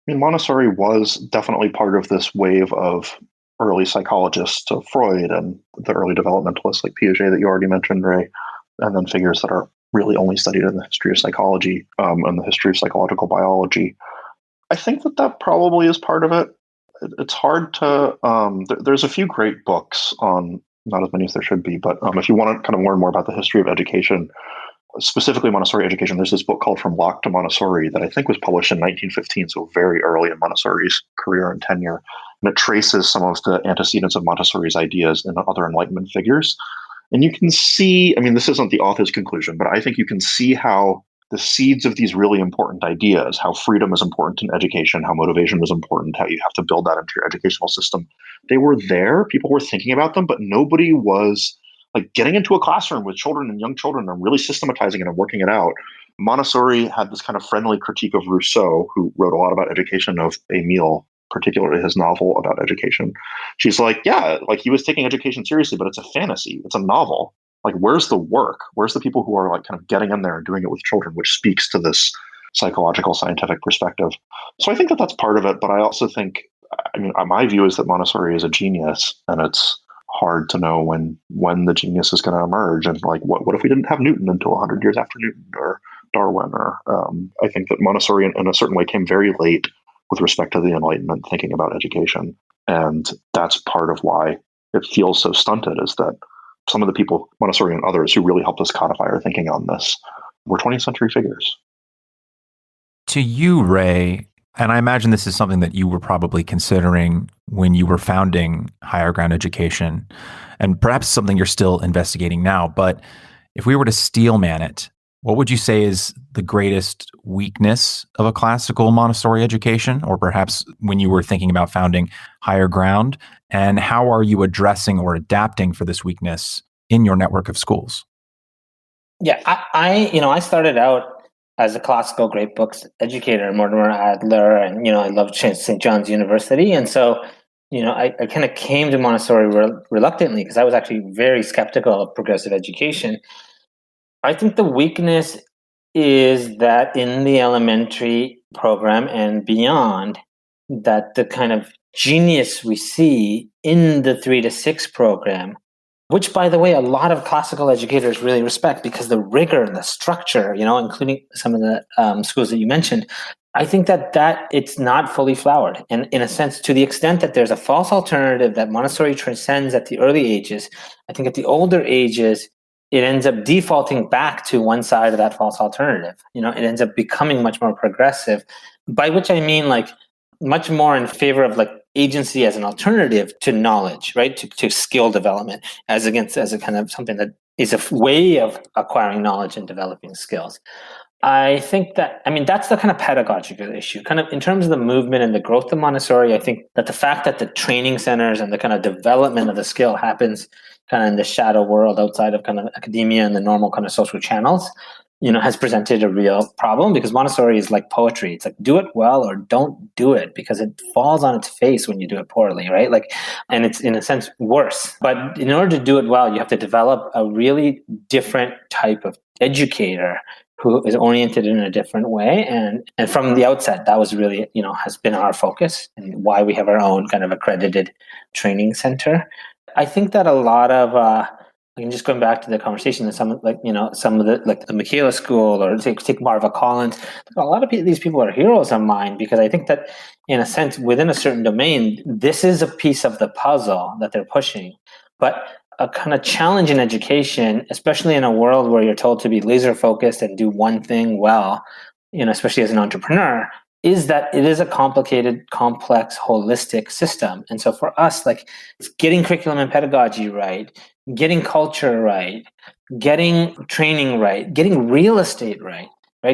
Montessori was definitely part of this wave of early psychologists, so Freud and the early developmentalists like Piaget that you already mentioned, Ray, and then figures that are really only studied in the history of psychology and the history of psychological biology. I think that probably is part of it. It's hard to, there's a few great books on, not as many as there should be, but if you want to kind of learn more about the history of education, specifically Montessori education, there's this book called From Locke to Montessori that I think was published in 1915, so very early in Montessori's career and tenure. And it traces some of the antecedents of Montessori's ideas in other Enlightenment figures. And you can see, this isn't the author's conclusion, but I think you can see how the seeds of these really important ideas, how freedom is important in education, how motivation is important, how you have to build that into your educational system, they were there, people were thinking about them, but nobody was like getting into a classroom with children and young children and really systematizing it and working it out. Montessori had this kind of friendly critique of Rousseau, who wrote a lot about education, of Emile, particularly his novel about education. She's like, yeah, like he was taking education seriously, but it's a fantasy. It's a novel. Like, where's the work? Where's the people who are like kind of getting in there and doing it with children, which speaks to this psychological scientific perspective. So I think that's part of it. But I also think, my view is that Montessori is a genius, and it's hard to know when the genius is going to emerge. And like, what if we didn't have Newton until 100 years after Newton or Darwin? Or I think that Montessori in a certain way came very late with respect to the Enlightenment thinking about education. And that's part of why it feels so stunted, is that some of the people, Montessori and others, who really helped us codify our thinking on this were 20th century figures. To you, Ray, and I imagine this is something that you were probably considering when you were founding Higher Ground Education, and perhaps something you're still investigating now, but if we were to steelman it, what would you say is the greatest weakness of a classical Montessori education, or perhaps when you were thinking about founding Higher Ground, and how are you addressing or adapting for this weakness in your network of schools? Yeah, I started out as a classical great books educator, Mortimer Adler, and I loved St. John's University, and so I kind of came to Montessori reluctantly because I was actually very skeptical of progressive education. I think the weakness is that in the elementary program and beyond, that the kind of genius we see in the 3 to 6 program, which, by the way, a lot of classical educators really respect because the rigor and the structure, including some of the schools that you mentioned, I think that it's not fully flowered. And in a sense, to the extent that there's a false alternative that Montessori transcends at the early ages, I think at the older ages, it ends up defaulting back to one side of that false alternative. It ends up becoming much more progressive, by which I mean, like, much more in favor of like agency as an alternative to knowledge, right? To skill development as a kind of something that is a way of acquiring knowledge and developing skills. I think that, that's the kind of pedagogical issue. Kind of in terms of the movement and the growth of Montessori, I think that the fact that the training centers and the kind of development of the skill happens kind of in the shadow world outside of kind of academia and the normal kind of social channels, has presented a real problem, because Montessori is like poetry. It's like, do it well or don't do it, because it falls on its face when you do it poorly, right? Like, and it's in a sense worse. But in order to do it well, you have to develop a really different type of educator who is oriented in a different way. And from the outset, that was really, has been our focus and why we have our own kind of accredited training center. I think that a lot of, just going back to the conversation, that some of the, like the Michaela School, or take Marva Collins, a lot of these people are heroes of mine, because I think that in a sense, within a certain domain, this is a piece of the puzzle that they're pushing. But a kind of challenge in education, especially in a world where you're told to be laser focused and do one thing well, especially as an entrepreneur, is that it is a complicated, complex, holistic system. And so for us, like, it's getting curriculum and pedagogy right, getting culture right, getting training right, getting real estate right,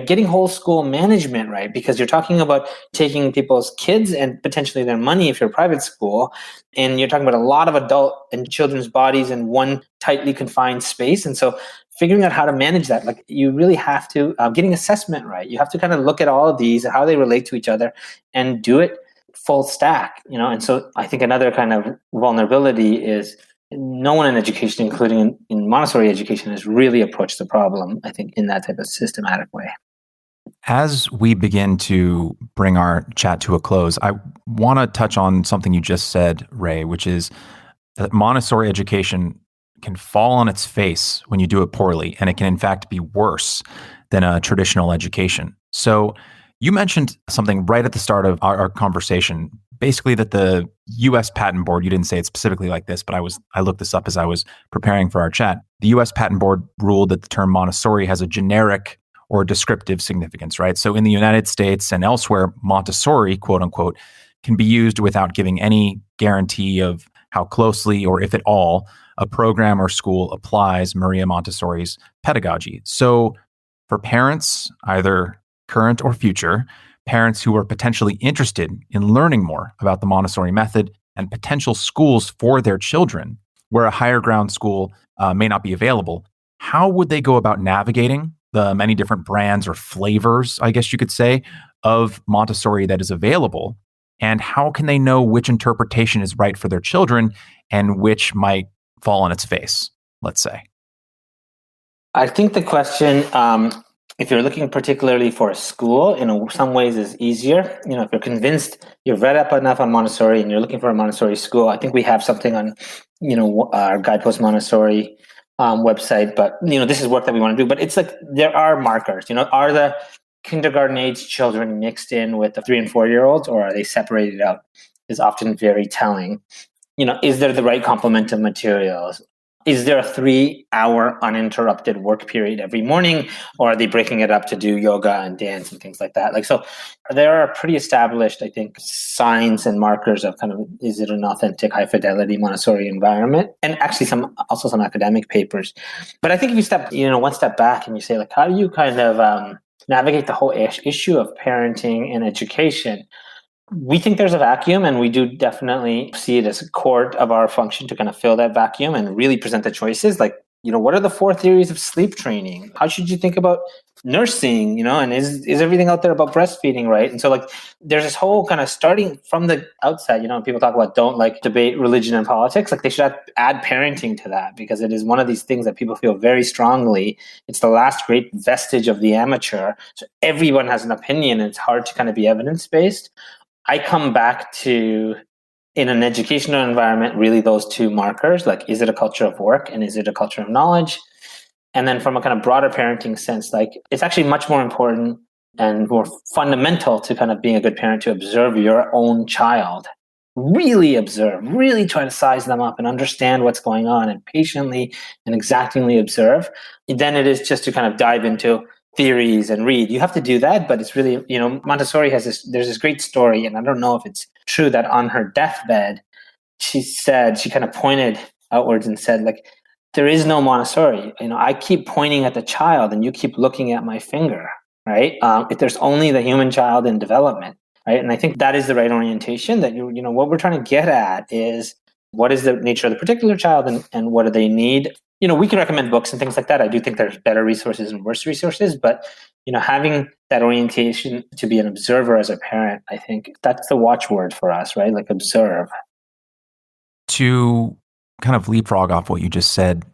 getting whole school management right, because you're talking about taking people's kids and potentially their money if you're a private school, and you're talking about a lot of adult and children's bodies in one tightly confined space. And so figuring out how to manage that, like, you really have to, getting assessment right. You have to kind of look at all of these, how they relate to each other, and do it full stack, And so I think another kind of vulnerability is no one in education, including in Montessori education, has really approached the problem, I think, in that type of systematic way. As we begin to bring our chat to a close, I want to touch on something you just said, Ray, which is that Montessori education can fall on its face when you do it poorly, and it can in fact be worse than a traditional education. So you mentioned something right at the start of our conversation, basically that the U.S. Patent Board, you didn't say it specifically like this, but I looked this up as I was preparing for our chat. The U.S. Patent Board ruled that the term Montessori has a generic or descriptive significance, right? So in the United States and elsewhere, Montessori, quote unquote, can be used without giving any guarantee of how closely or if at all a program or school applies Maria Montessori's pedagogy. So for parents, either current or future, parents who are potentially interested in learning more about the Montessori method and potential schools for their children, where a higher ground school may not be available, how would they go about navigating the many different brands or flavors, I guess you could say, of Montessori that is available? And how can they know which interpretation is right for their children and which might fall on its face, let's say? I think the question, if you're looking particularly for a school, in some ways is easier. If you're convinced, you've read up enough on Montessori and you're looking for a Montessori school, I think we have something on, our Guidepost Montessori website. But, this is work that we want to do. But it's like, there are markers, are the kindergarten age children mixed in with the 3 and 4 year olds, or are they separated out, is often very telling. Is there the right complement of materials? Is there a 3-hour uninterrupted work period every morning, or are they breaking it up to do yoga and dance and things like that? So there are pretty established, I think, signs and markers of kind of, is it an authentic high fidelity Montessori environment? And actually some academic papers. But I think if you step, one step back and you say, like, how do you kind of navigate the whole issue of parenting and education? We think there's a vacuum, and we do definitely see it as a core of our function to kind of fill that vacuum and really present the choices. Like, what are the 4 theories of sleep training? How should you think about nursing, and is everything out there about breastfeeding, right? And so, like, there's this whole kind of starting from the outside, people talk about don't like debate religion and politics. Like, they should add parenting to that, because it is one of these things that people feel very strongly. It's the last great vestige of the amateur. So everyone has an opinion, and it's hard to kind of be evidence-based. I come back to, in an educational environment, really those 2 markers, like, is it a culture of work and is it a culture of knowledge? And then from a kind of broader parenting sense, like, it's actually much more important and more fundamental to kind of being a good parent to observe your own child. Really observe, really try to size them up and understand what's going on, and patiently and exactingly observe. Then it is just to kind of dive into, theories and read. You have to do that, but it's really, Montessori there's this great story, and I don't know if it's true, that on her deathbed, she kind of pointed outwards and said, like, there is no Montessori. I keep pointing at the child and you keep looking at my finger, right? If there's only the human child in development, right? And I think that is the right orientation, that what we're trying to get at is, what is the nature of the particular child and what do they need? We can recommend books and things like that. I do think there's better resources and worse resources, but having that orientation to be an observer as a parent, I think that's the watchword for us, right? Like, observe. To kind of leapfrog off what you just said,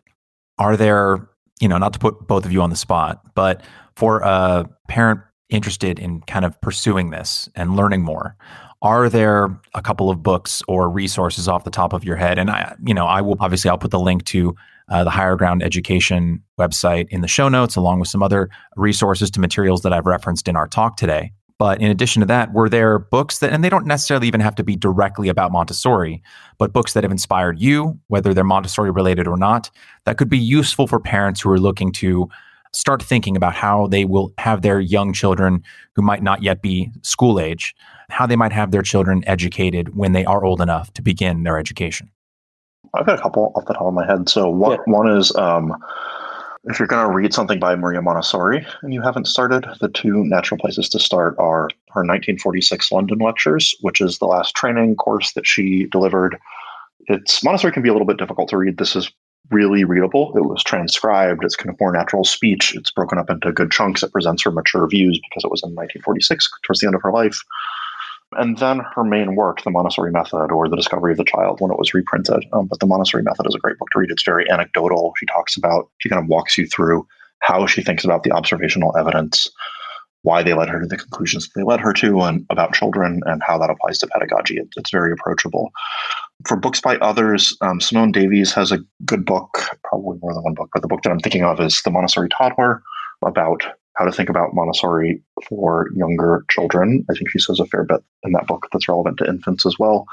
are there, not to put both of you on the spot, but for a parent interested in kind of pursuing this and learning more, are there a couple of books or resources off the top of your head? And I'll put the link to the Higher Ground Education website in the show notes, along with some other resources to materials that I've referenced in our talk today. But in addition to that, were there books and they don't necessarily even have to be directly about Montessori, but books that have inspired you, whether they're Montessori related or not, that could be useful for parents who are looking to start thinking about how they will have their young children who might not yet be school age, how they might have their children educated when they are old enough to begin their education? I've got a couple off the top of my head. So one is, if you're going to read something by Maria Montessori and you haven't started, the two natural places to start are her 1946 London lectures, which is the last training course that she delivered. Montessori can be a little bit difficult to read. This is really readable. It was transcribed. It's kind of more natural speech. It's broken up into good chunks. It presents her mature views because it was in 1946, towards the end of her life. And then her main work, The Montessori Method, or The Discovery of the Child, when it was reprinted. But The Montessori Method is a great book to read. It's very anecdotal. She kind of walks you through how she thinks about the observational evidence, why they led her to the conclusions they led her to, and about children, and how that applies to pedagogy. It's very approachable. For books by others, Simone Davies has a good book, probably more than one book, but the book that I'm thinking of is The Montessori Toddler, about how to think about Montessori for younger children. I think she says a fair bit in that book that's relevant to infants as well.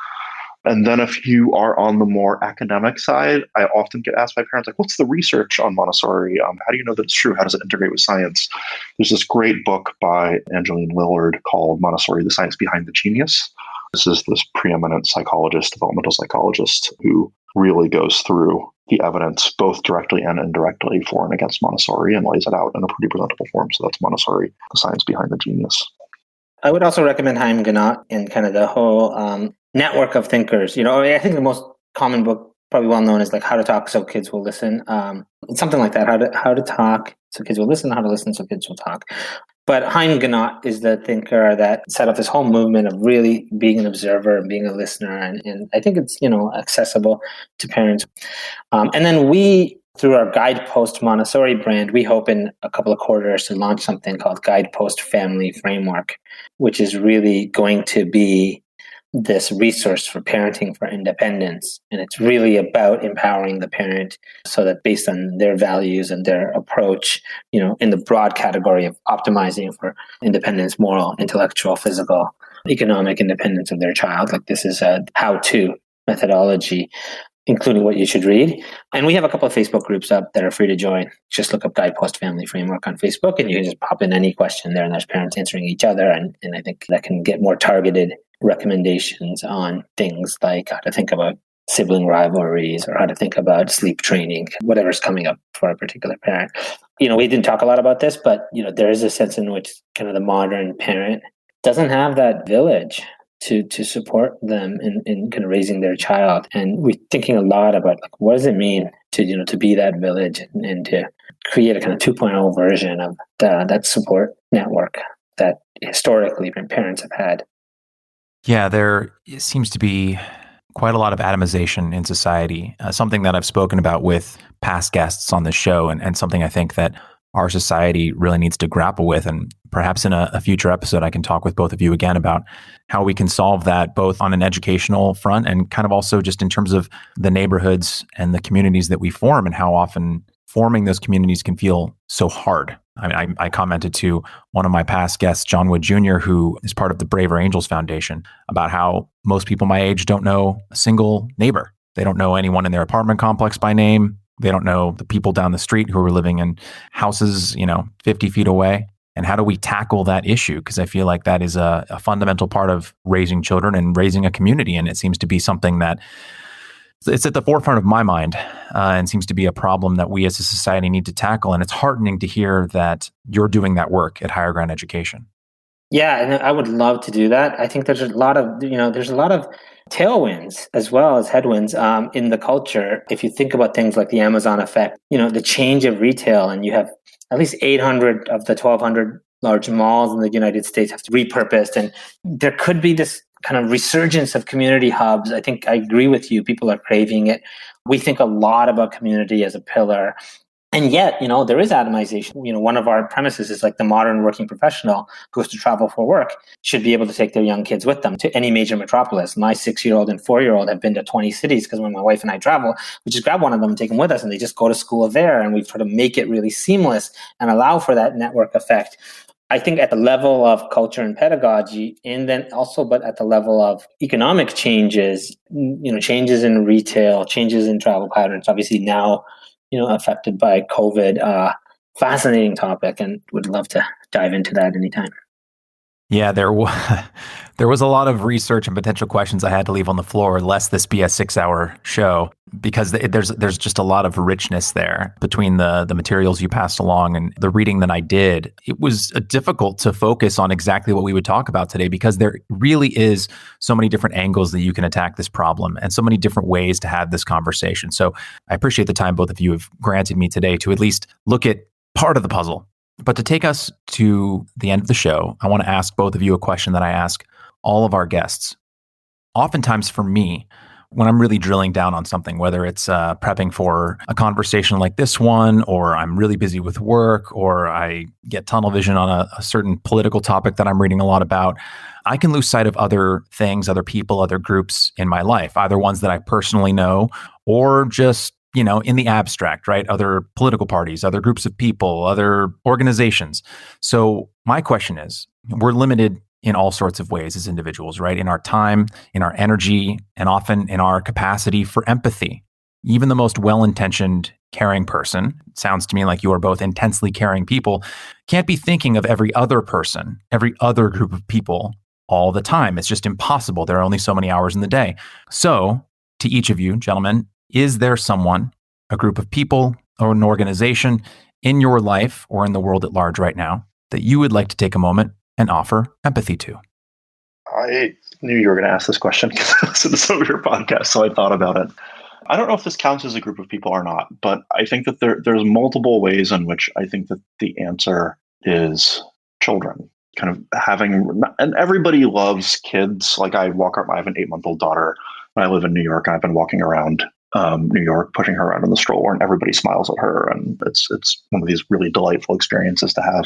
And then if you are on the more academic side, I often get asked by parents, like, what's the research on Montessori? How do you know that it's true? How does it integrate with science? There's this great book by Angeline Lillard called Montessori, The Science Behind the Genius. This is this preeminent psychologist, developmental psychologist, who really goes through the evidence, both directly and indirectly, for and against Montessori, and lays it out in a pretty presentable form. So that's Montessori, The Science Behind the Genius. I would also recommend Haim Ginott and kind of the whole network of thinkers. I think the most common book, probably well known, is like How to Talk So Kids Will Listen. Something like that. How to talk so kids will listen. How to listen so kids will talk. But Haim Ginott is the thinker that set up this whole movement of really being an observer and being a listener. And I think it's, accessible to parents. And then we, through our Guidepost Montessori brand, we hope in a couple of quarters to launch something called Guidepost Family Framework, which is really going to be this resource for parenting for independence. And it's really about empowering the parent so that based on their values and their approach, in the broad category of optimizing for independence, moral, intellectual, physical, economic independence of their child, like this is a how-to methodology, including what you should read. And we have a couple of Facebook groups up that are free to join. Just look up Guidepost Family Framework on Facebook, and you can just pop in any question there, and there's parents answering each other. And I think that can get more targeted recommendations on things like how to think about sibling rivalries or how to think about sleep training, whatever's coming up for a particular parent. We didn't talk a lot about this, but, there is a sense in which kind of the modern parent doesn't have that village to support them in kind of raising their child. And we're thinking a lot about, like, what does it mean to be that village and to create a kind of 2.0 version of that support network that historically parents have had. Yeah, there seems to be quite a lot of atomization in society, something that I've spoken about with past guests on the show, and something I think that our society really needs to grapple with. And perhaps in a future episode, I can talk with both of you again about how we can solve that, both on an educational front and kind of also just in terms of the neighborhoods and the communities that we form, and how often forming those communities can feel so hard. I commented to one of my past guests, John Wood Jr., who is part of the Braver Angels Foundation, about how most people my age don't know a single neighbor. They don't know anyone in their apartment complex by name. They don't know the people down the street who are living in houses, 50 feet away. And how do we tackle that issue? Because I feel like that is a fundamental part of raising children and raising a community. And it seems to be something that it's at the forefront of my mind and seems to be a problem that we as a society need to tackle. And it's heartening to hear that you're doing that work at Higher Ground Education. Yeah, and I would love to do that. I think there's a lot of, there's a lot of tailwinds as well as headwinds in the culture. If you think about things like the Amazon effect, the change of retail, and you have at least 800 of the 1,200 large malls in the United States have to be repurposed. And there could be this kind of resurgence of community hubs. I think I agree with you. People are craving it. We think a lot about community as a pillar. And yet, there is atomization. One of our premises is like the modern working professional who has to travel for work should be able to take their young kids with them to any major metropolis. My 6-year-old and 4-year-old have been to 20 cities because when my wife and I travel, we just grab one of them and take them with us, and they just go to school there. And we try to make it really seamless and allow for that network effect. I think at the level of culture and pedagogy, and then also, but at the level of economic changes, changes in retail, changes in travel patterns, obviously now, affected by COVID. Fascinating topic, and would love to dive into that anytime. Yeah, there was a lot of research and potential questions I had to leave on the floor, lest this be a 6-hour show, because there's just a lot of richness there between the materials you passed along and the reading that I did. It was difficult to focus on exactly what we would talk about today, because there really is so many different angles that you can attack this problem and so many different ways to have this conversation. So I appreciate the time both of you have granted me today to at least look at part of the puzzle. But to take us to the end of the show, I want to ask both of you a question that I ask all of our guests. Oftentimes for me, when I'm really drilling down on something, whether it's prepping for a conversation like this one, or I'm really busy with work, or I get tunnel vision on a certain political topic that I'm reading a lot about, I can lose sight of other things, other people, other groups in my life, either ones that I personally know or just in the abstract, right? Other political parties, other groups of people, other organizations. So my question is, we're limited in all sorts of ways as individuals, right? In our time, in our energy, and often in our capacity for empathy. Even the most well-intentioned, caring person, it sounds to me like you are both intensely caring people, can't be thinking of every other person, every other group of people all the time. It's just impossible. There are only so many hours in the day. So to each of you, gentlemen, is there someone, a group of people, or an organization in your life or in the world at large right now that you would like to take a moment and offer empathy to? I knew you were going to ask this question because I listened to some of your podcasts, so I thought about it. I don't know if this counts as a group of people or not, but I think that there's multiple ways in which I think that the answer is children. Kind of having, and everybody loves kids. Like I have an 8-month-old daughter, and I live in New York, and I've been walking around New York, pushing her around in the stroller, and everybody smiles at her, and it's one of these really delightful experiences to have.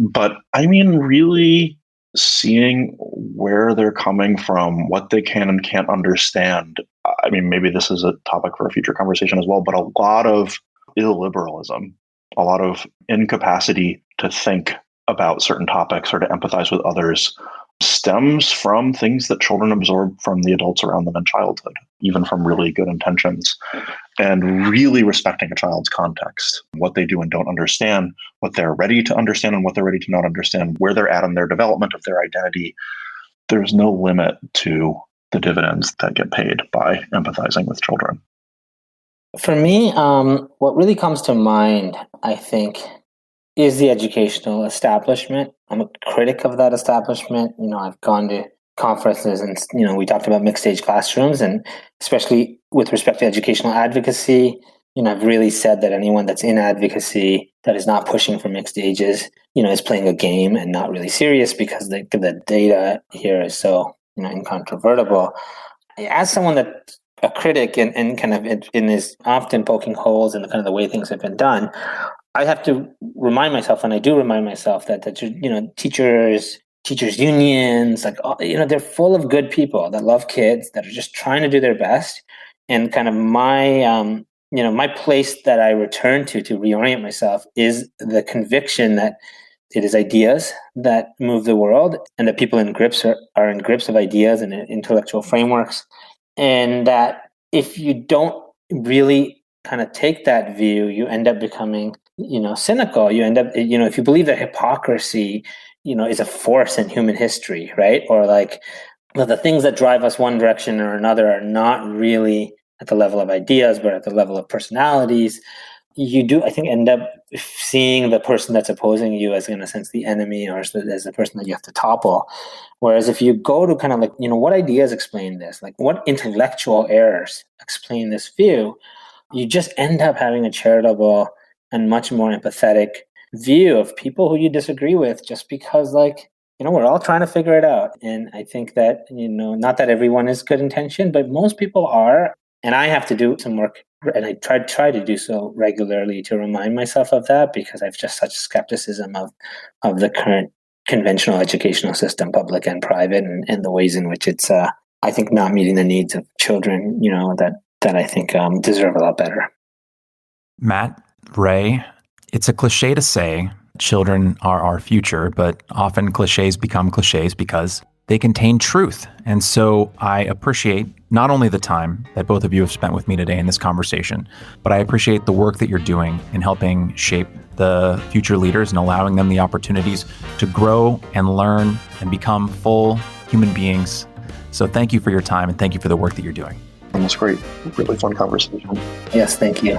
But I mean, really seeing where they're coming from, what they can and can't understand. I mean, maybe this is a topic for a future conversation as well, but a lot of illiberalism, a lot of incapacity to think about certain topics or to empathize with others stems from things that children absorb from the adults around them in childhood, even from really good intentions, and really respecting a child's context, what they do and don't understand, what they're ready to understand and what they're ready to not understand, where they're at in their development of their identity. There's no limit to the dividends that get paid by empathizing with children. For me, what really comes to mind, I think, is the educational establishment. I'm a critic of that establishment. I've gone to conferences and, we talked about mixed age classrooms, and especially with respect to educational advocacy, I've really said that anyone that's in advocacy that is not pushing for mixed ages, is playing a game and not really serious, because the data here is so, incontrovertible. As someone that a critic and kind of in is often poking holes in the kind of the way things have been done, I have to remind myself, and I do remind myself that teachers unions, they're full of good people that love kids, that are just trying to do their best. And kind of my my place that I return to reorient myself is the conviction that it is ideas that move the world, and that people in grips are in grips of ideas and intellectual frameworks, and that if you don't really kind of take that view, you end up becoming, cynical. You end up, if you believe that hypocrisy, is a force in human history, right? Or like the things that drive us one direction or another are not really at the level of ideas, but at the level of personalities. You do, I think, end up seeing the person that's opposing you as, in a sense, the enemy, or as the person that you have to topple. Whereas if you go to kind of like, what ideas explain this? Like, what intellectual errors explain this view? You just end up having a charitable and much more empathetic view of people who you disagree with, just because, like, we're all trying to figure it out. And I think that, not that everyone is good intention, but most people are. And I have to do some work, and I try to do so regularly to remind myself of that, because I've just such skepticism of the current conventional educational system, public and private, and the ways in which it's, I think, not meeting the needs of children, that I think deserve a lot better. Matt, Ray, it's a cliche to say children are our future, but often cliches become cliches because they contain truth. And so I appreciate not only the time that both of you have spent with me today in this conversation, but I appreciate the work that you're doing in helping shape the future leaders and allowing them the opportunities to grow and learn and become full human beings. So thank you for your time, and thank you for the work that you're doing. It was great. Really fun conversation. Yes, thank you.